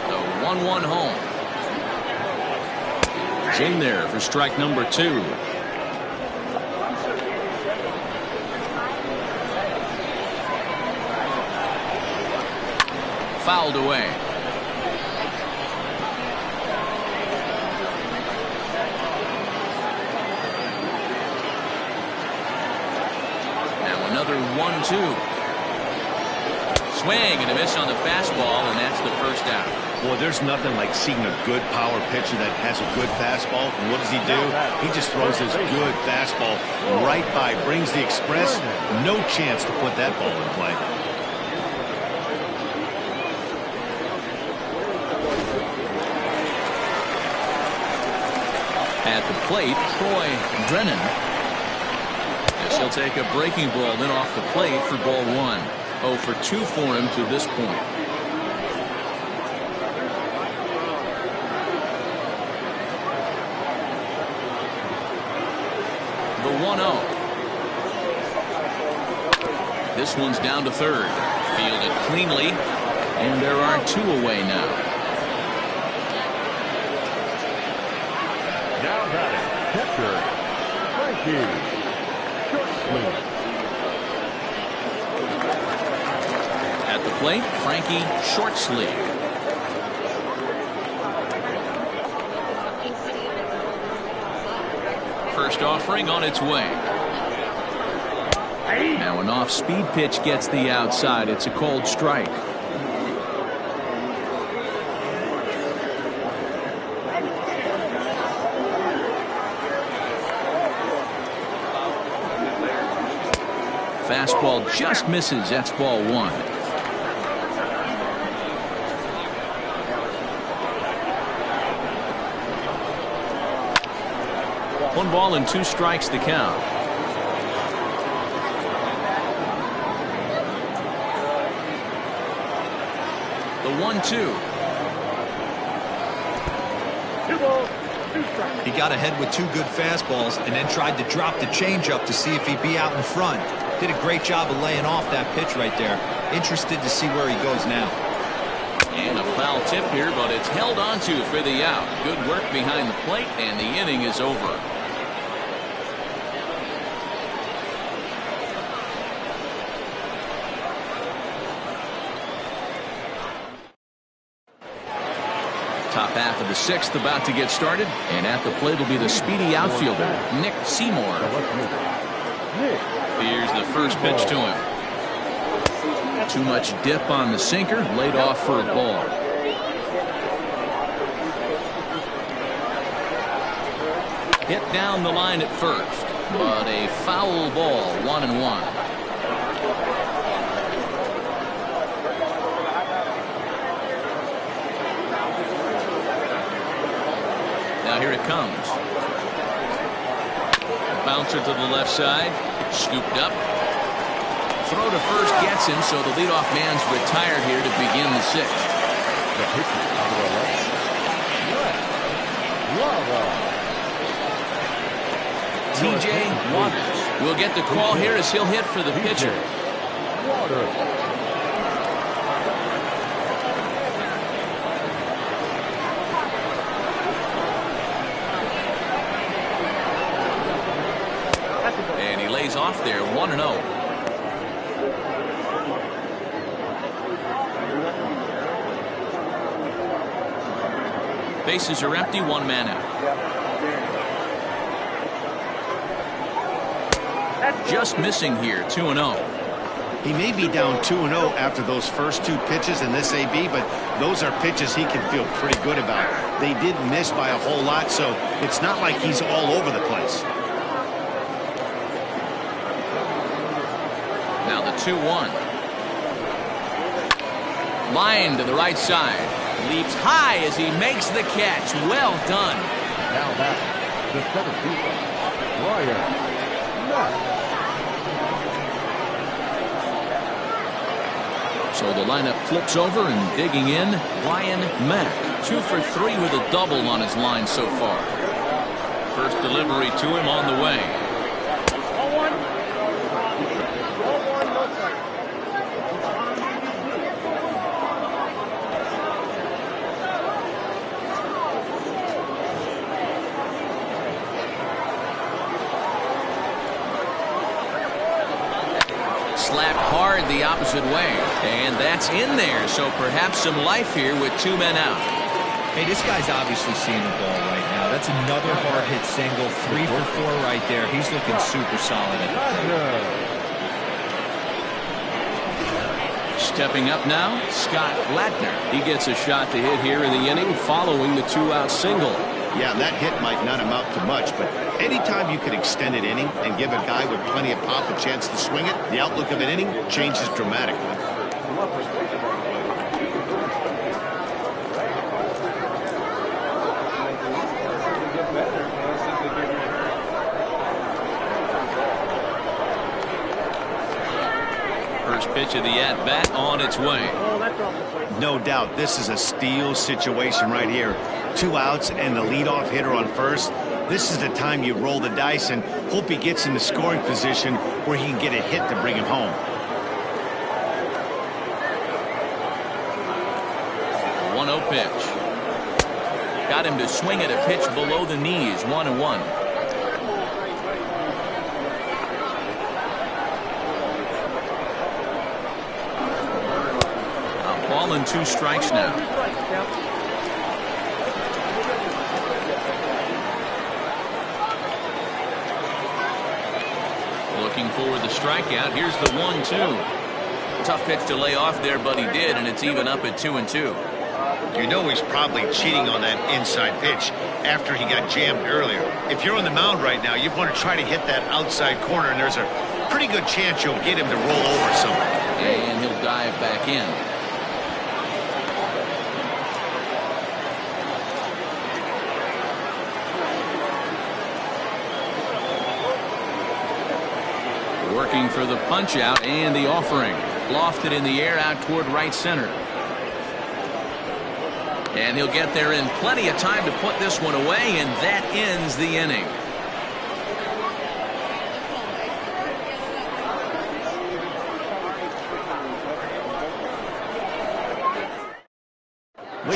The 1-1 home. It's in there for strike number 2. Fouled away. Another 1-2. Swing and a miss on the fastball, and that's the first out. Boy, there's nothing like seeing a good power pitcher that has a good fastball. And what does he do? He just throws his good fastball right by, brings the express. No chance to put that ball in play. At the plate, Troy Drennan. He'll take a breaking ball then off the plate for ball 1. 0 for 2 for him to this point. The 1-0. This one's down to third. Fielded cleanly, and there are 2 away now. Frankie. Short sleeve. At the plate, Frankie Shortsleeve. First offering on its way. Now an off-speed pitch gets the outside. It's a cold strike. Fastball just misses. That's ball one. One ball and two strikes to count. The 1-2. 2 balls, 2 strikes. He got ahead with 2 good fastballs and then tried to drop the changeup to see if he'd be out in front. Did a great job of laying off that pitch right there. Interested to see where he goes now. And a foul tip here, but it's held onto for the out. Good work behind the plate, and the inning is over. Top half of the 6th about to get started, and at the plate will be the speedy outfielder, Nick Seymour. Here's the first pitch to him. Too much dip on the sinker, laid off for a ball. Hit down the line at first, but a foul ball, 1-1. Now here it comes. Bouncer to the left side. Scooped up. Throw to first gets him, so the leadoff man's retired here to begin the 6th. The pitcher out of the left. TJ Waters will get the call here as he'll hit for the pitcher. Waters. And he lays off there, 1-0. Bases are empty, 1 man out. Just missing here, 2-0. He may be down 2-0 after those first 2 pitches in this AB, but those are pitches he can feel pretty good about. They did miss by a whole lot, so it's not like he's all over the place. Now the 2-1. Line to the right side. Leaps high as he makes the catch. Well done. Now back the 7th. Ryan Mack. So the lineup flips over, and digging in, Ryan Mack. 2 for 3 with a double on his line so far. First delivery to him on the way. 1-1. 1-1, no strike. Slapped hard the opposite way, and that's in there, so perhaps some life here with 2 men out. Hey, this guy's obviously seeing the ball right now. That's another hard hit single. 3 for 4 right there. He's looking super solid at the plate. Stepping up now, Scott Latner. He gets a shot to hit here in the inning following the 2-out single. Yeah, that hit might not amount to much, but anytime you can extend an inning and give a guy with plenty of pop a chance to swing it, the outlook of an inning changes dramatically. First pitch of the at-bat on its way. Oh, that's off the plate. No doubt this is a steal situation right here. 2 outs and the leadoff hitter on first. This is the time you roll the dice and hope he gets in the scoring position where he can get a hit to bring him home. A 1-0 pitch. Got him to swing at a pitch below the knees, 1-1. and 2 strikes now. Looking for the strikeout. Here's the 1-2. Tough pitch to lay off there, but he did, and it's even up at 2-2. You know he's probably cheating on that inside pitch after he got jammed earlier. If you're on the mound right now, you want to try to hit that outside corner, and there's a pretty good chance you'll get him to roll over something. And he'll dive back in. Working for the punch out and the offering. Lofted in the air out toward right center. And he'll get there in plenty of time to put this one away, and that ends the inning.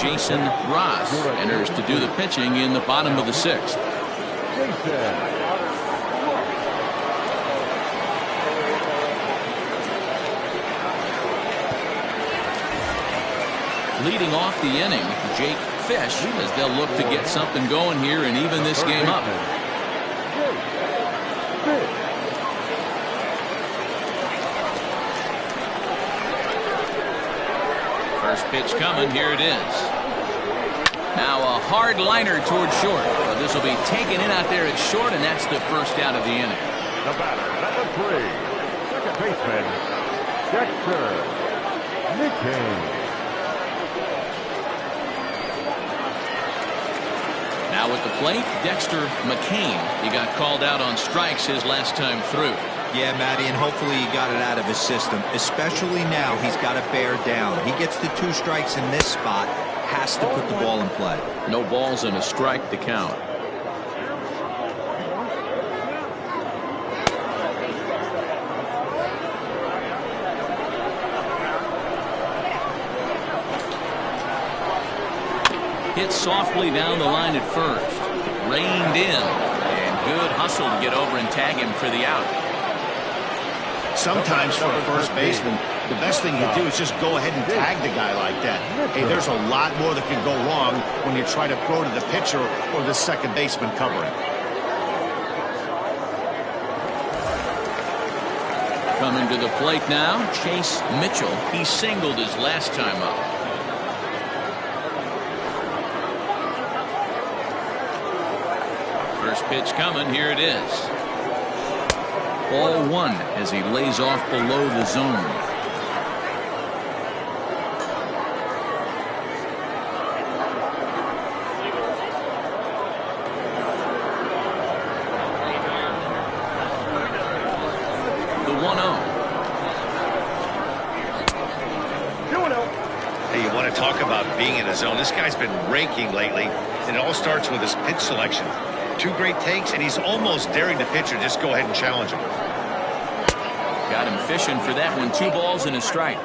Jason Ross enters to do the pitching in the bottom of the 6th. Leading off the inning, Jake Fish, as they'll look to get something going here and even this game up. First pitch coming, here it is. Now a hard liner toward short, but this will be taken in out there at short, and that's the first out of the inning. The batter at the 3, second baseman, Dexter McCain. Now at the plate, Dexter McCain. He got called out on strikes his last time through. Yeah, Matty, and hopefully he got it out of his system. Especially now, he's got to bear down. He gets the 2 strikes in this spot, has to put the ball in play. No balls and a strike to count. Hit softly down the line at first. Reined in. And good hustle to get over and tag him for the out. Sometimes for a first baseman, the best thing you do is just go ahead and tag the guy like that. Hey, there's a lot more that can go wrong when you try to throw to the pitcher or the second baseman covering. Coming to the plate now, Chase Mitchell. He singled his last time up. First pitch coming, here it is. Ball 1 as he lays off below the zone. The 1-0. Hey, you want to talk about being in a zone? This guy's been raking lately, and it all starts with his pitch selection. 2 great takes, and he's almost daring the pitcher just go ahead and challenge him. Got him fishing for that one. 2 balls and a strike.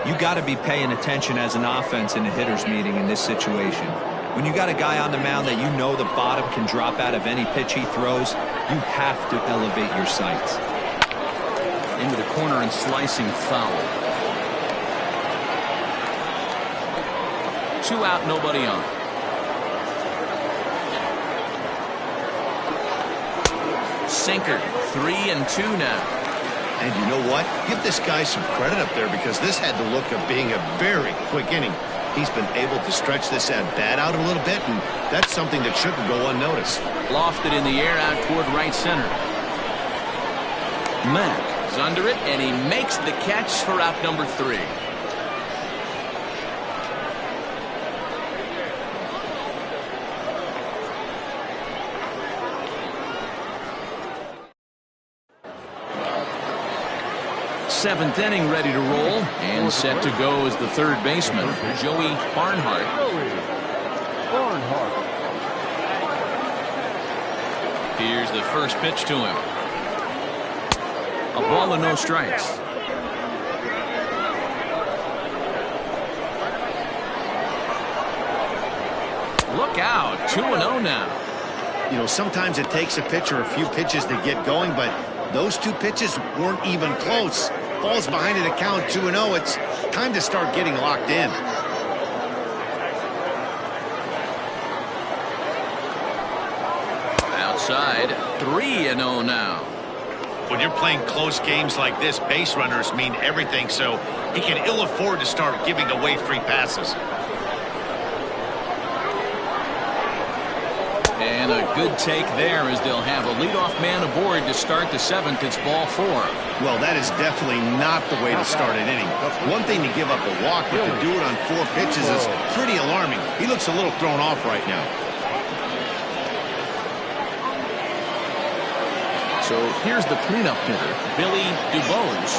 You got to be paying attention as an offense in a hitter's meeting in this situation. When you got a guy on the mound that you know the bottom can drop out of any pitch he throws, you have to elevate your sights. Into the corner and slicing foul. 2 out, nobody on. Sinker, 3-2 now. And you know what? Give this guy some credit up there, because this had the look of being a very quick inning. He's been able to stretch this at-bat out a little bit, and that's something that shouldn't go unnoticed. Lofted in the air out toward right center. Mack is under it, and he makes the catch for out number 3. Seventh inning ready to roll, and set to go as the third baseman, Joey Barnhart. Here's the first pitch to him. A ball and no strikes. Look out, 2-0 now. You know, sometimes it takes a pitcher a few pitches to get going, but those 2 pitches weren't even close. falls behind at a count 2-0. It's time to start getting locked in. Outside, 3-0 now. When you're playing close games like this, base runners mean everything, so he can ill afford to start giving away free passes. And a good take there as they'll have a leadoff man aboard to start the 7th. It's ball 4. Well, that is definitely not the way to start an inning. One thing to give up a walk, but to do it on 4 pitches is pretty alarming. He looks a little thrown off right now. So here's the cleanup hitter, Billy DuBose.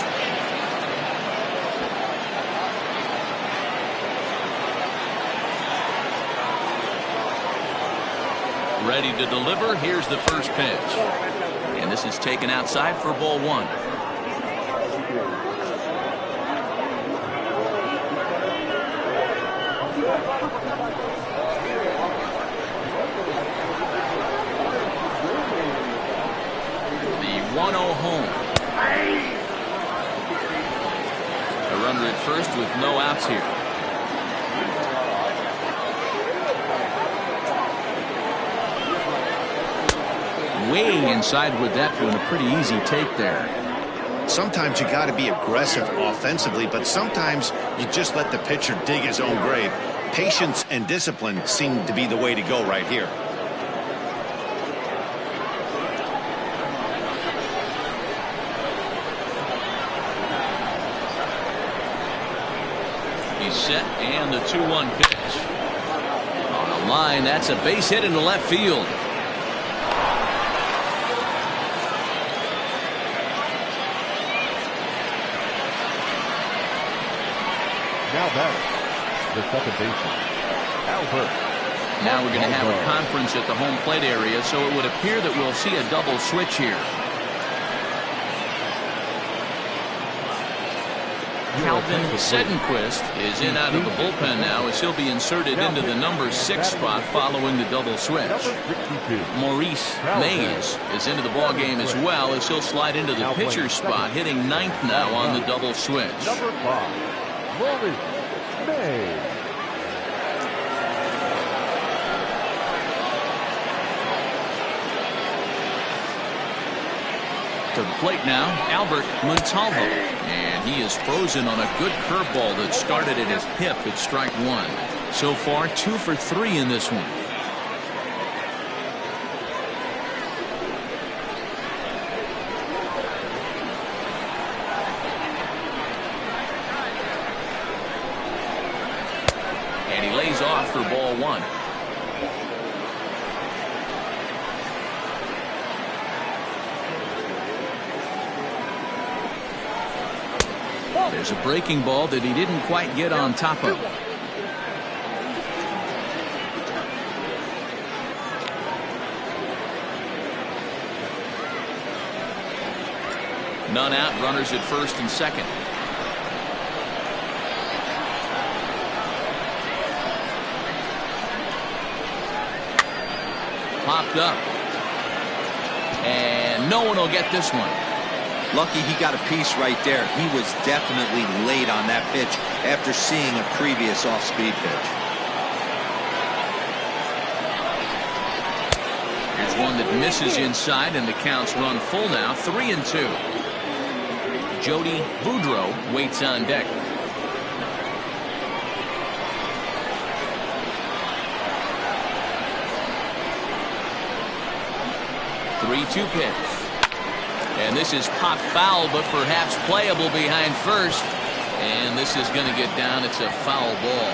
Ready to deliver. Here's the first pitch. And this is taken outside for ball 1. The 1-0 home. A runner at first with no outs here. Way inside with that one. A pretty easy take there. Sometimes you got to be aggressive offensively, but sometimes you just let the pitcher dig his own grave. Patience and discipline seem to be the way to go right here. He's set, and the 2-1 pitch. On the line, that's a base hit into left field. Now batter, the second baseman, Albert. Now we're going to have a conference at the home plate area, so it would appear that we'll see a double switch here. Calvin Sedenquist is in out of the bullpen now as he'll be inserted into the number 6 spot following the double switch. Maurice Mays is into the ballgame as well as he'll slide into the pitcher's spot, hitting 9th now on the double switch. Number 5, Maurice Mays. To the plate now, Albert Montalvo. And he is frozen on a good curveball that started at his hip at strike 1. So far, 2 for 3 in this one. And he lays off for ball 1. There's a breaking ball that he didn't quite get on top of. None out, runners at first and second. Popped up. And no one will get this one. Lucky he got a piece right there. He was definitely late on that pitch after seeing a previous off-speed pitch. Here's one that misses inside, and the count's run full now, 3-2. Jody Boudreau waits on deck. Three-two pitch. And this is popped foul, but perhaps playable behind first. And this is going to get down. It's a foul ball.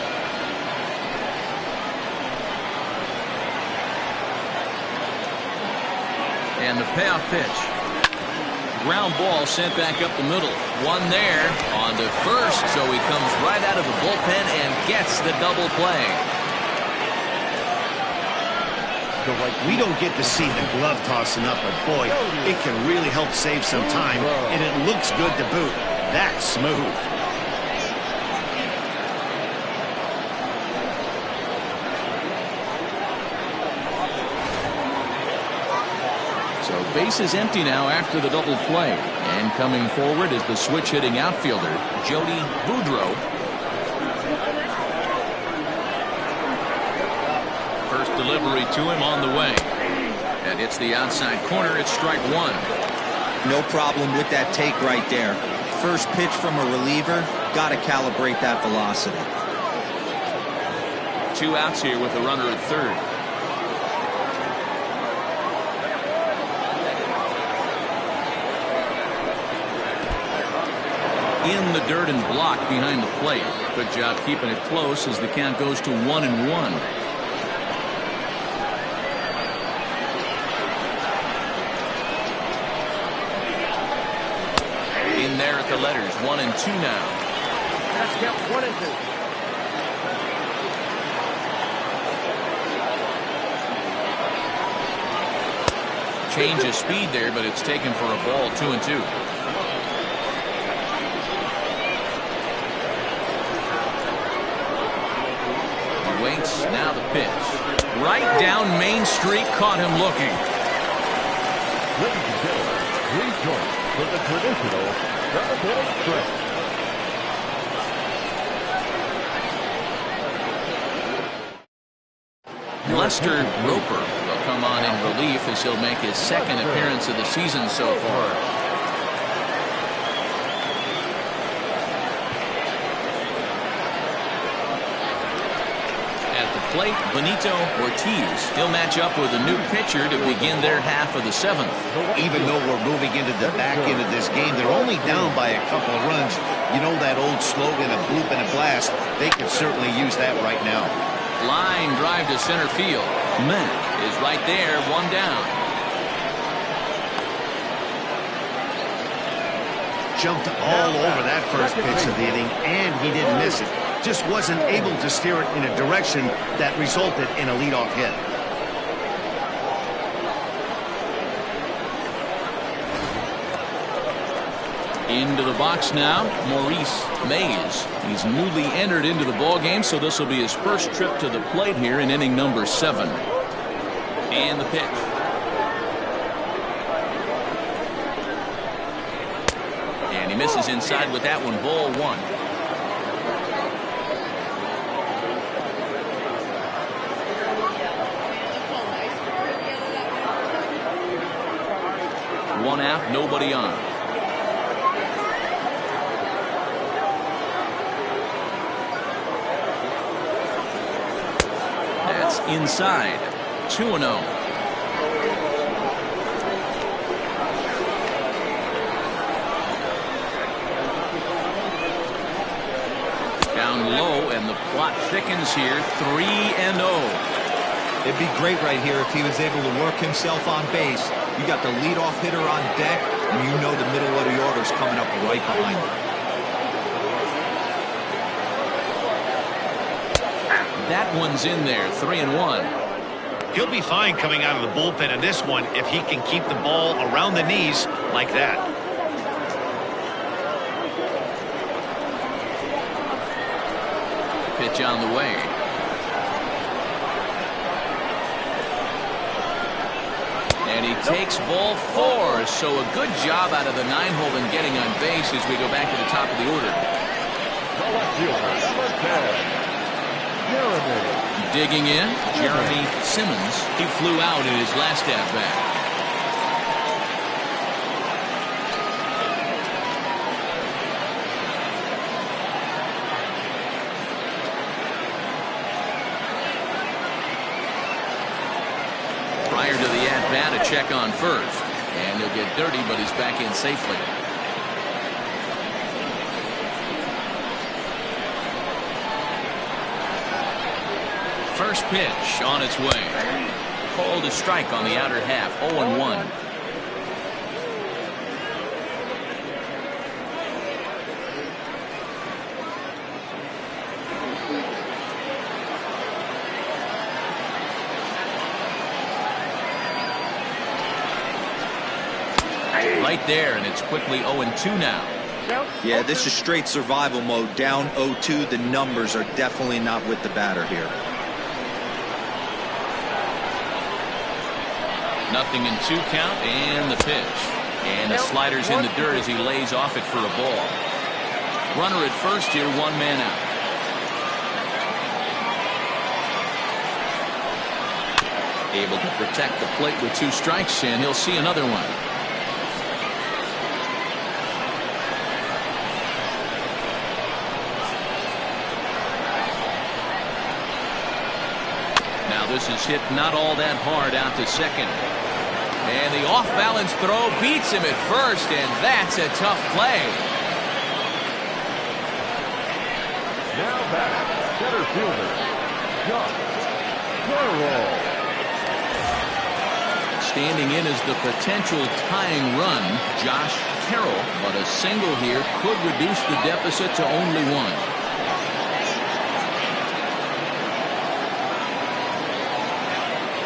And the payoff pitch. Ground ball sent back up the middle. One there on to first. So he comes right out of the bullpen and gets the double play. We don't get to see the glove tossing up, but boy, it can really help save some time, and it looks good to boot. That's smooth. So Base is empty now after the double play. And coming forward is the switch-hitting outfielder, Jody Boudreau. First delivery to him on the way. And hits the outside corner. It's strike one. No problem with that take right there. First pitch from a reliever. Got to calibrate that velocity. 2 outs here with a runner at third. In the dirt and blocked behind the plate. Good job keeping it close as the count goes to 1-1. In there at the letters, 1-2 now. That's count 1-2. Change of speed there, but it's taken for a ball. 2-2. Waits, now the pitch. Right down Main Street, caught him looking. Ladies and gentlemen, please join for the traditional double stretch. Lester Roper will come on in relief as he'll make his second appearance of the season so far. Plate, Benito Ortiz. He'll match up with a new pitcher to begin their half of the 7th. Even though we're moving into the back end of this game, they're only down by a couple of runs. You know that old slogan, a bloop and a blast. They could certainly use that right now. Line drive to center field. Mack is right there, 1 down. Jumped all over that first pitch of the inning, and he didn't miss it. Just wasn't able to steer it in a direction that resulted in a leadoff hit. Into the box now, Maurice Mays. He's newly entered into the ballgame, so this will be his first trip to the plate here in inning number 7. And the pitch. And he misses inside with that one, ball 1. One out, nobody on. That's inside. 2-0. Down low, and the plot thickens here. 3-0. It'd be great right here if he was able to work himself on base. You got the leadoff hitter on deck, and you know the middle of the order is coming up right behind him. That one's in there, 3-1. He'll be fine coming out of the bullpen in this one if he can keep the ball around the knees like that. Pitch on the way. And he takes ball 4, so a good job out of the 9-hole in getting on base as we go back to the top of the order. Number 10, Jeremy. Digging in, Jeremy Simmons. He flew out in his last at-bat. Prior to the at-bat, a check on first. And he'll get dirty, but he's back in safely. First pitch on its way. Called a strike on the outer half. 0-1. Right there, and it's quickly 0-2 now. Yeah, this is straight survival mode. Down 0-2. The numbers are definitely not with the batter here. 0-2 count, and the pitch. And the slider's in the dirt as he lays off it for a ball. Runner at first here, 1 man out. Able to protect the plate with 2 strikes, and he'll see another one. Now this is hit not all that hard out to second. And the off-balance throw beats him at first, and that's a tough play. Now back, center fielder, Josh Carroll. Standing in as the potential tying run, Josh Carroll, but a single here could reduce the deficit to only 1.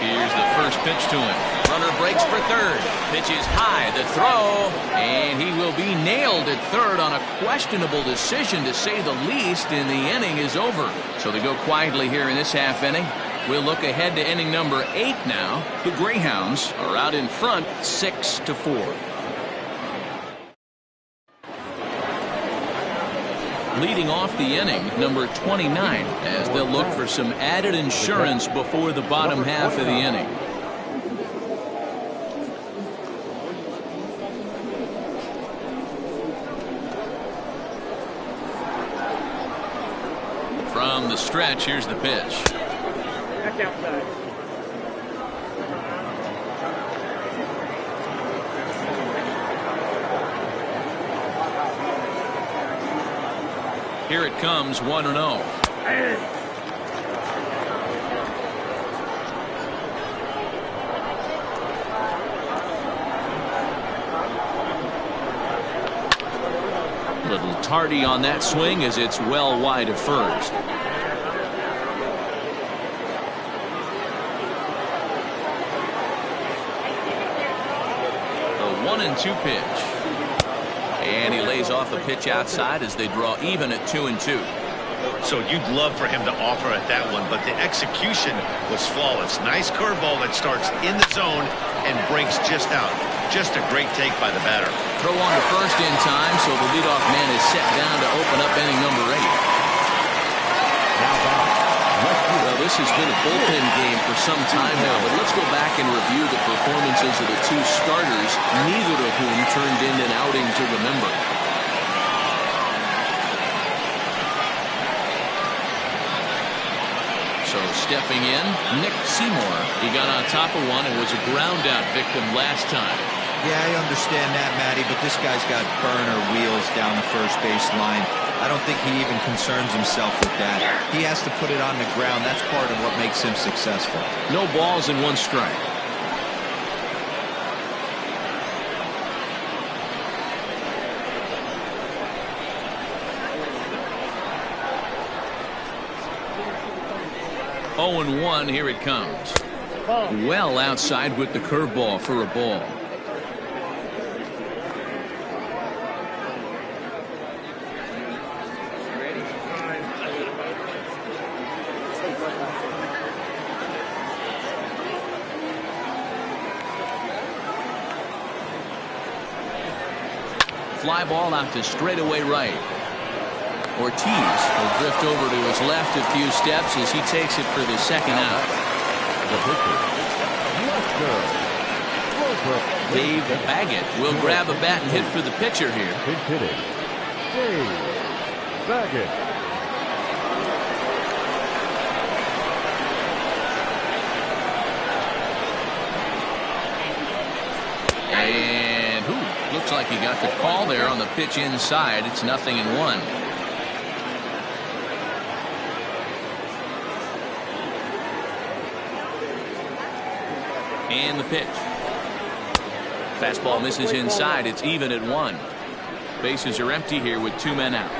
Here's the first pitch to him. Runner breaks for third. Pitch is high. The throw. And he will be nailed at third on a questionable decision, to say the least, and the inning is over. So they go quietly here in this half inning. We'll look ahead to inning number 8 now. The Greyhounds are out in front 6-4. Leading off the inning, number 29, as they'll look for some added insurance before the bottom half of the inning. From the stretch, here's the pitch. Back outside. Here it comes, 1-0. Little tardy on that swing as it's well wide of first. The 1-2 pitch. And he lays off the pitch outside as they draw even at 2-2. So you'd love for him to offer at that one, but the execution was flawless. Nice curveball that starts in the zone and breaks just out. Just a great take by the batter. Throw on to first in time, so the leadoff man is set down to open up inning number 8. Well, this has been a bullpen game for some time now, but let's go back and review the performances of the 2 starters, neither of whom turned in an outing to remember. So stepping in, Nick Seymour. He got on top of one and was a ground out victim last time. Yeah, I understand that, Matty, but this guy's got burner wheels down the first base line. I don't think he even concerns himself with that. He has to put it on the ground. That's part of what makes him successful. No balls and 1 strike. Oh, and 1, here it comes. Well outside with the curveball for a ball. Fly ball out to straightaway right. Ortiz will drift over to his left a few steps as he takes it for the second out. The pitcher, Dave Baggett will grab a bat and hit for the pitcher here. Pinch hitting, Dave Baggett. And looks like he got the call there on the pitch inside. It's 0-1. And the pitch. Fastball misses inside. It's even at 1. Bases are empty here with 2 men out.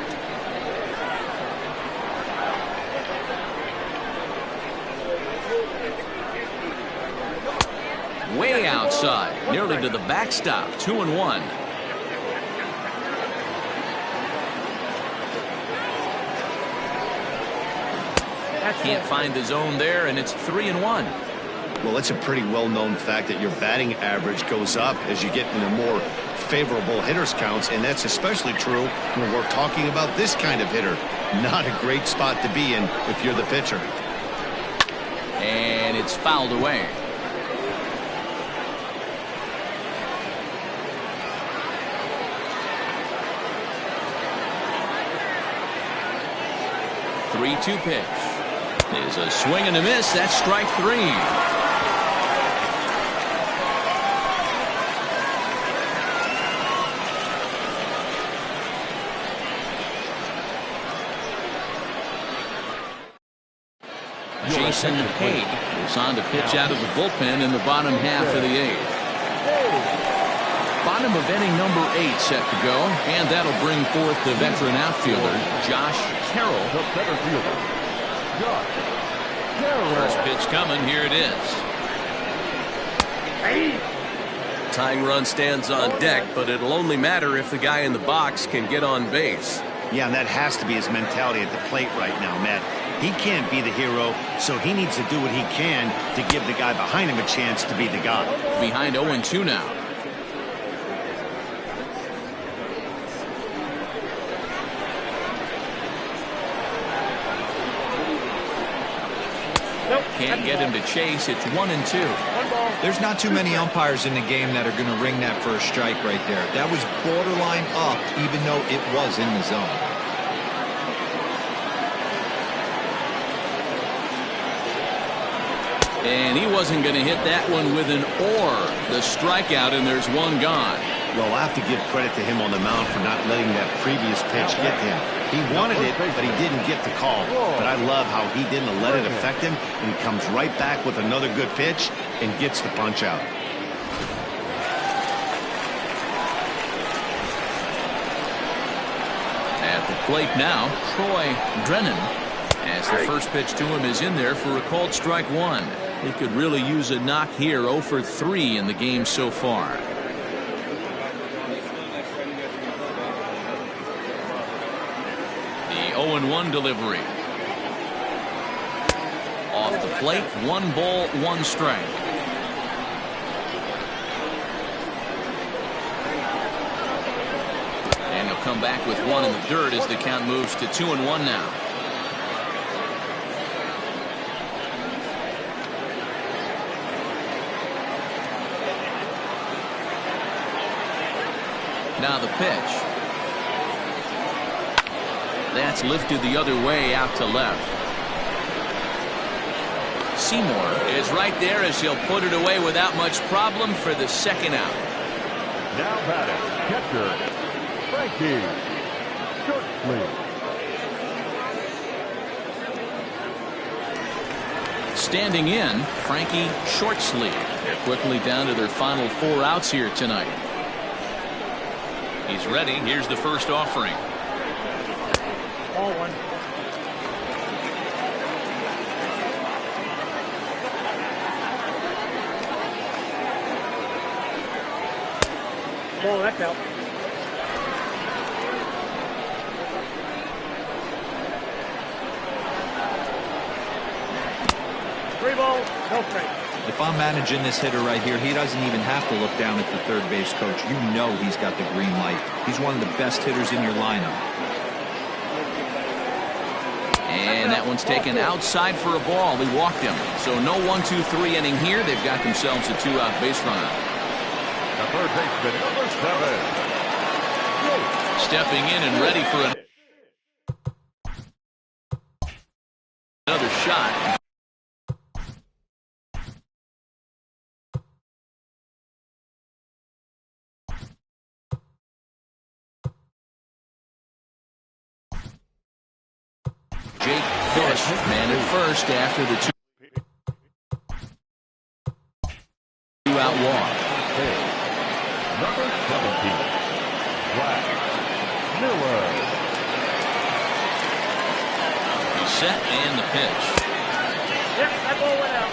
Way outside, nearly to the backstop. 2-1. Can't find the zone there, and it's 3-1. Well, it's a pretty well-known fact that your batting average goes up as you get into more favorable hitters counts, and that's especially true when we're talking about this kind of hitter. Not a great spot to be in if you're the pitcher. And it's fouled away. Three-two pitch is a swing and a miss. That's strike three. Jason Haig is on to pitch out of the bullpen in the bottom half of the eighth. Bottom of inning number 8 set to go, and that'll bring forth the veteran outfielder Josh Carroll. The center fielder, Josh Carroll. First pitch coming. Here it is. Tying run stands on deck, but it'll only matter if the guy in the box can get on base. Yeah, and that has to be his mentality at the plate right now, Matt. He can't be the hero, so he needs to do what he can to give the guy behind him a chance to be the guy. Behind 0-2 now. Can't get him to chase. It's 1-2. There's not too many umpires in the game that are going to ring that first strike right there. That was borderline up, even though it was in the zone. And he wasn't going to hit that one with an or. The strikeout, and there's one gone. Well, I have to give credit to him on the mound for not letting that previous pitch get to him. He wanted it, but he didn't get the call. But I love how he didn't let it affect him, and he comes right back with another good pitch and gets the punch out. At the plate now, Troy Drennan, as the first pitch to him is in there for a called strike one. He could really use a knock here. 0 for 3 in the game so far. The 0-1 delivery. Off the plate, 1 ball, 1 strike. And he'll come back with 1 in the dirt as the count moves to 2-1 now. Now the pitch. That's lifted the other way out to left. Seymour is right there as he'll put it away without much problem for the second out. Now batting, catcher, Frankie Shortsleeve. Standing in, Frankie Shortsleeve. They're quickly down to their final 4 outs here tonight. He's ready. Here's the first offering. Ball 1. Ball, that's out. Three balls, no strike. If I'm managing this hitter right here, he doesn't even have to look down at the third base coach. You know he's got the green light. He's one of the best hitters in your lineup. And that one's taken outside for a ball. He walked him. So no 1-2-3 inning here. They've got themselves a 2-out base runner. The third baseman, number 7. Stepping in and ready for another shot. Jake Fish, man at first after the 2-out walk. Number 17, Vlad Miller. He's set and the pitch. Yep, that ball went out.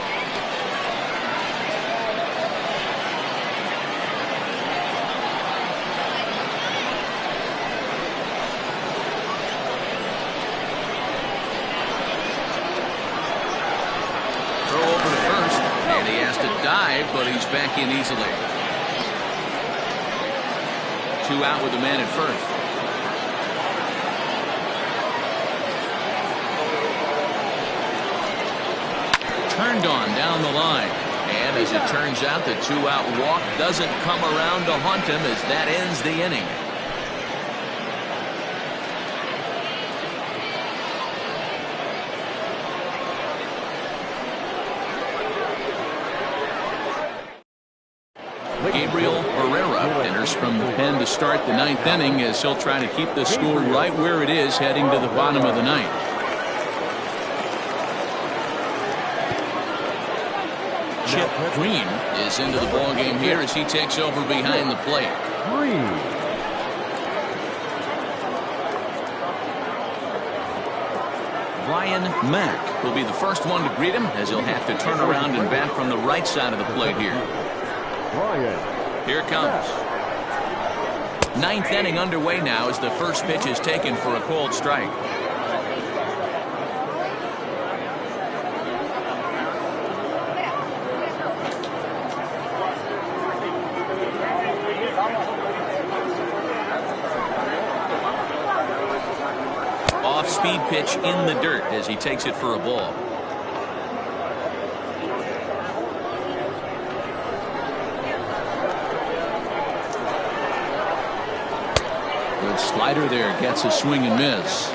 he has to dive, but he's back in easily. 2 out with the man at first. Turned on down the line. And as it turns out, the 2-out walk doesn't come around to haunt him as that ends the inning. Gabriel Barrera enters from the pen to start the 9th inning as he'll try to keep the score right where it is heading to the bottom of the 9th. Chip Green is into the ballgame here as he takes over behind the plate. Brian Mack will be the first one to greet him as he'll have to turn around and bat from the right side of the plate here. Here it comes. 9th inning underway now as the first pitch is taken for a called strike. Off-speed pitch in the dirt as he takes it for a ball. Good slider there, gets a swing and miss.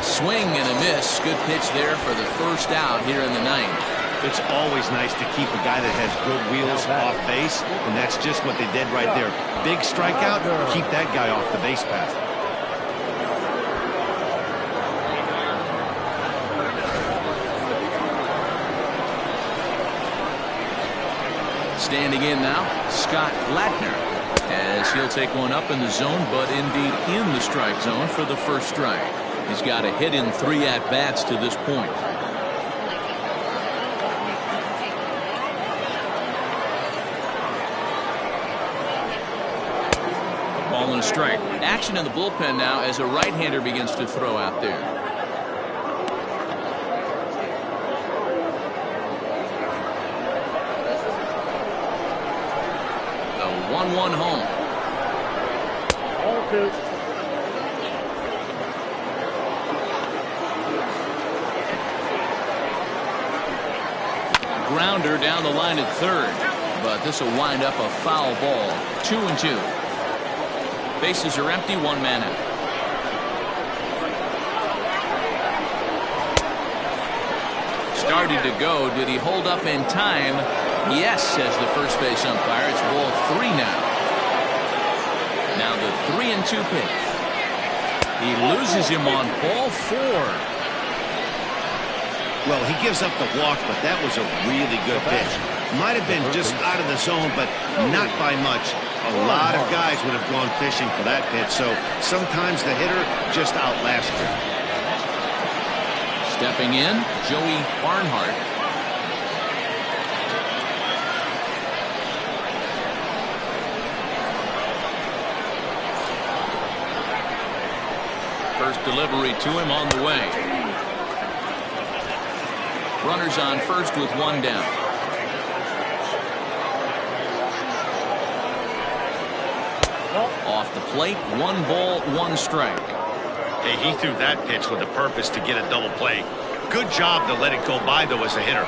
Swing and a miss. Good pitch there for the first out here in the 9th. It's always nice to keep a guy that has good wheels off base, and that's just what they did right there. Big strikeout, keep that guy off the base path. Standing in now, Scott Latner, as he'll take one up in the zone, but indeed in the strike zone for the first strike. He's got a hit in 3 at-bats to this point. A ball and a strike. Action in the bullpen now as a right-hander begins to throw out there. The 1-1 home. All 2. Grounder down the line at third, but this will wind up a foul ball. 2-2. Bases are empty, 1 man out. Started to go. Did he hold up in time? Yes, says the first base umpire. It's ball 3 now. Now the 3-2 pitch. He loses him on ball 4. Well, he gives up the walk, but that was a really good pitch. Might have been just out of the zone, but not by much. A lot of guys would have gone fishing for that pitch, so sometimes the hitter just outlasts you. Stepping in, Joey Barnhart. First delivery to him on the way. Runners on first with 1 down. Off the plate, 1 ball, 1 strike. Hey, he threw that pitch with a purpose to get a double play. Good job to let it go by, though, as a hitter.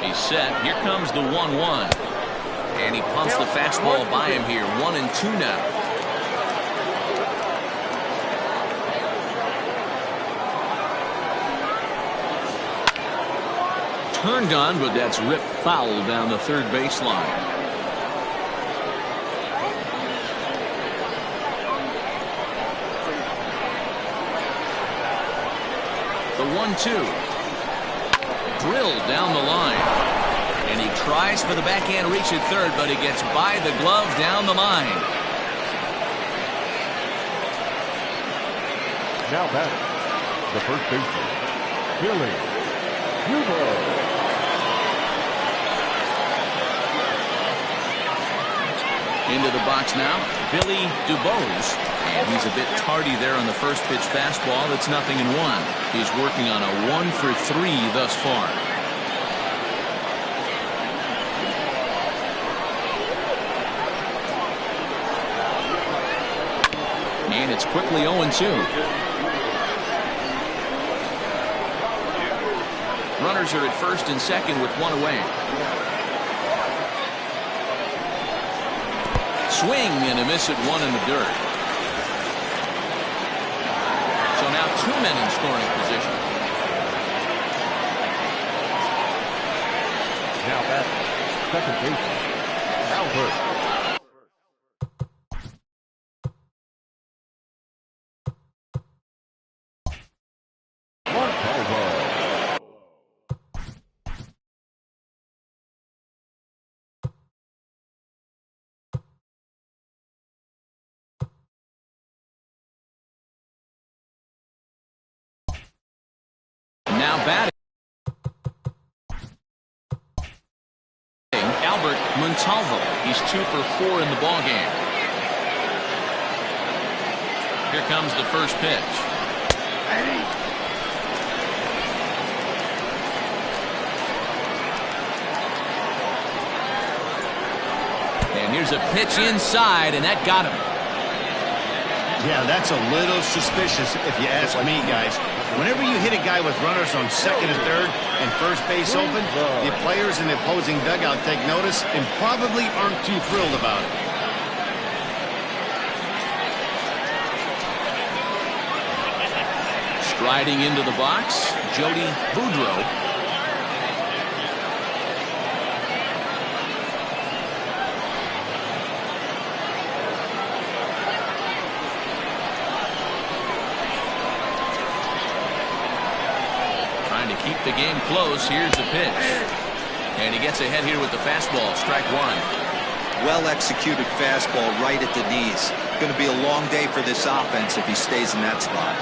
He's set. Here comes the 1-1. And he pumps the fastball by him here. 1-2 now. Turned on, but that's ripped foul down the third baseline. The 1-2. Drilled down the line. And he tries for the backhand reach at third, but he gets by the glove down the line. Now batting, the first baseman, Billy Huber. the box now, Billy DuBose. And he's a bit tardy there on the first pitch fastball. It's 0-1. He's working on a 1-for-3 thus far. And it's quickly 0-2. Runners are at first and second with one away. Swing and a miss at one in the dirt. So now 2 men in scoring position. Now batting, second baseman, Albert. Now batting, Albert Montalvo. He's 2 for 4 in the ballgame. Here comes the first pitch. And here's a pitch inside, and that got him. Yeah, that's a little suspicious if you ask me, guys. Whenever you hit a guy with runners on second and third and first base open, the players in the opposing dugout take notice and probably aren't too thrilled about it. Striding into the box, Jody Boudreau. Keep the game close. Here's the pitch. And he gets ahead here with the fastball. Strike one. Well executed fastball right at the knees. Going to be a long day for this offense if he stays in that spot.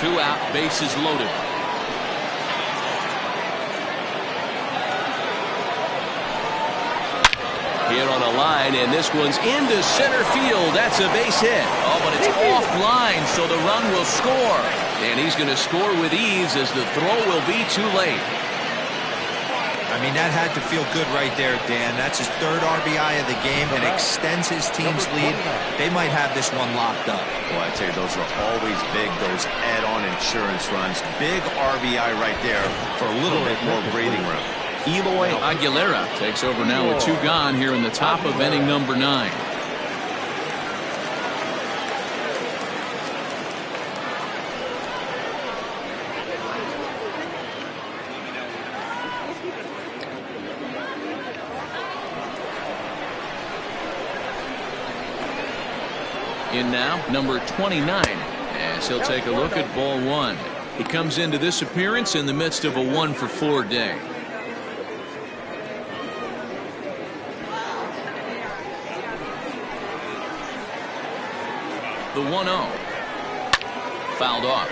2 out, bases loaded. Hit on a line, and this one's into center field. That's a base hit. Oh, but it's offline, so the run will score. And he's going to score with ease as the throw will be too late. I mean, that had to feel good right there, Dan. That's his 3rd RBI of the game and extends his team's lead. They might have this one locked up. Well, I tell you, those are always big, those add-on insurance runs. Big RBI right there for a little bit more breathing room. Eloy Aguilera takes over now with 2 gone here in the top of inning number 9. In now, number 29, as he'll take a look at ball 1. He comes into this appearance in the midst of a 1-for-4 day. The 1-0. Fouled off.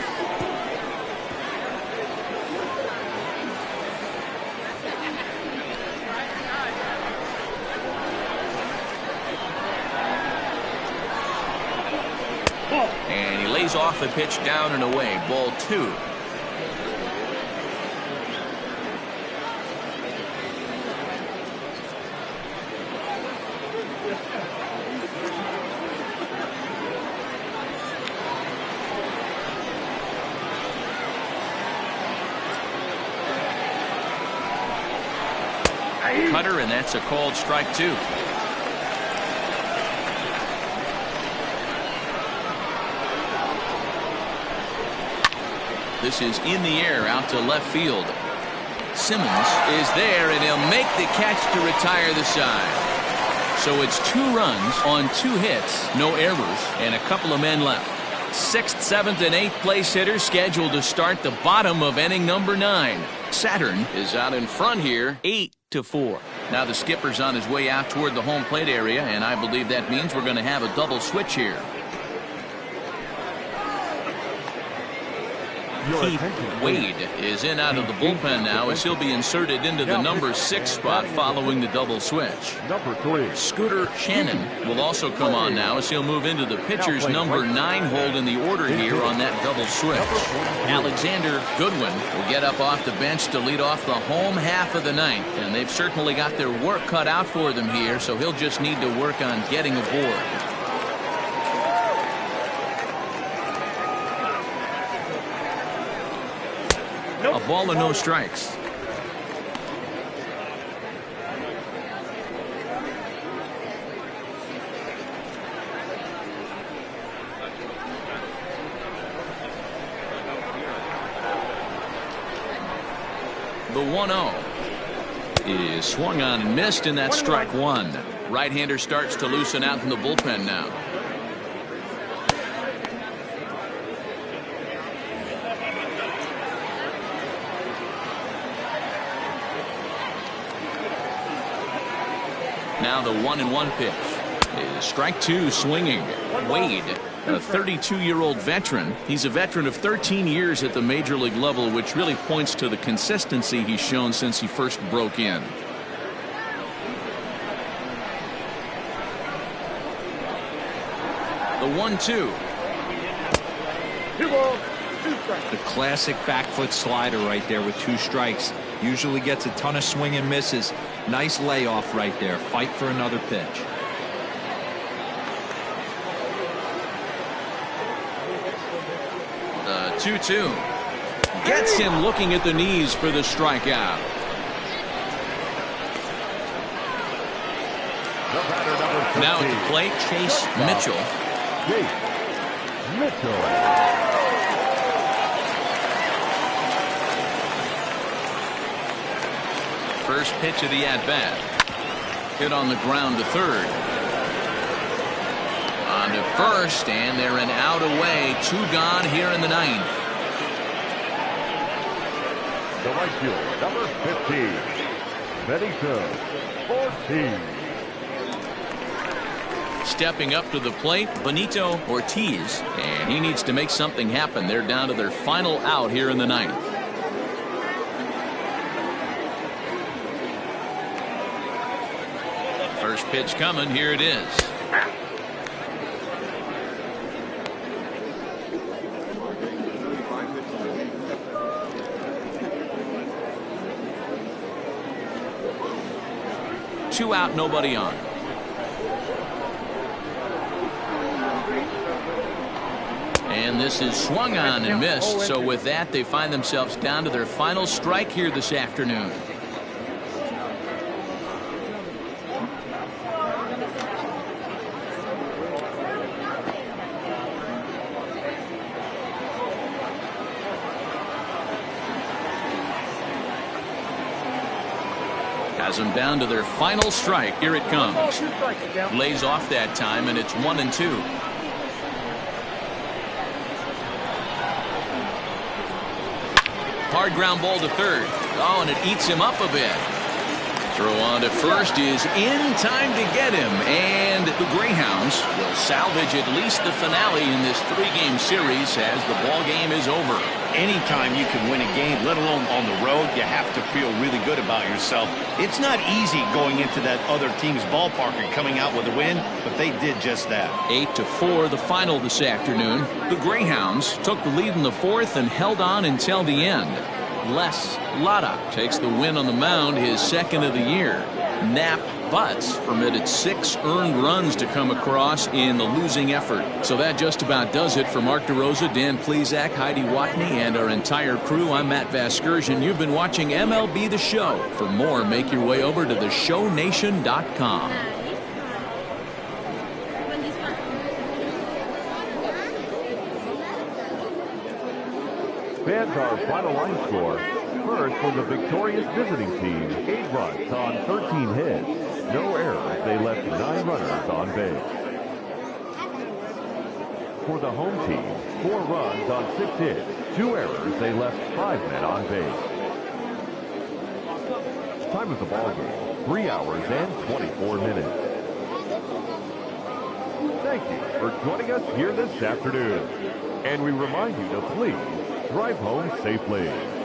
And he lays off the pitch down and away. Ball 2. Cutter, and that's a called strike 2. This is in the air out to left field. Simmons is there, and he'll make the catch to retire the side. So it's 2 runs on 2 hits, no errors, and a couple of men left. 6th, 7th, and 8th place hitters scheduled to start the bottom of inning number 9. Saturn is out in front here, 8-4. Now the skipper's on his way out toward the home plate area, and I believe that means we're going to have a double switch here. Keith Wade is in out of the bullpen now as he'll be inserted into the number 6 spot following the double switch. Number 3. Scooter Shannon will also come on now as he'll move into the pitcher's number 9 hold in the order here on that double switch. Alexander Goodwin will get up off the bench to lead off the home half of the ninth, and they've certainly got their work cut out for them here, so he'll just need to work on getting aboard. A ball and no strikes. The 1-0 is swung on and missed, and that's strike one. Right-hander starts to loosen out in the bullpen now. Now the 1-1 pitch is strike two, swinging. Wade, a 32-year-old veteran. He's a veteran of 13 years at the major league level, which really points to the consistency he's shown since he first broke in. The 1-2. 2 balls, 2 strikes. The classic back foot slider right there with 2 strikes. Usually gets a ton of swing and misses. Nice layoff right there. Fight for another pitch. The 2-2 gets him looking at the knees for the strikeout. Now at the plate, Chase Mitchell. First pitch of the at-bat. Hit on the ground to third. On to first, and they're an out away. 2 gone here in the ninth. The right field, number 15. Benito Ortiz. Stepping up to the plate, Benito Ortiz, and he needs to make something happen. They're down to their final out here in the ninth. First pitch coming. Here it is. Two out, nobody on. And this is swung on and missed. So with that, they find themselves down to their final strike here this afternoon. Has them down to their final strike. Here it comes. Lays off that time, and it's 1-2. Hard ground ball to third. Oh, and it eats him up a bit. Throw on to first is in time to get him, and the Greyhounds will salvage at least the finale in this 3-game series as the ball game is over. Anytime you can win a game, let alone on the road, you have to feel really good about yourself. It's not easy going into that other team's ballpark and coming out with a win, but they did just that. 8-4 the final this afternoon. The Greyhounds took the lead in the 4th and held on until the end. Les Lada takes the win on the mound, his 2nd of the year. Nap Butts permitted 6 earned runs to come across in the losing effort. So that just about does it for Mark DeRosa, Dan Plesac, Heidi Watney, and our entire crew. I'm Matt Vasgersian. You've been watching MLB The Show. For more, make your way over to theshownation.com. Fans, our final line score. First for the victorious visiting team, 8 runs on 13 hits. No errors. They left 9 runners on base. For the home team, 4 runs on 6 hits. 2 errors. They left 5 men on base. Time of the ball game, 3 hours and 24 minutes. Thank you for joining us here this afternoon. And we remind you to please Drive home safely.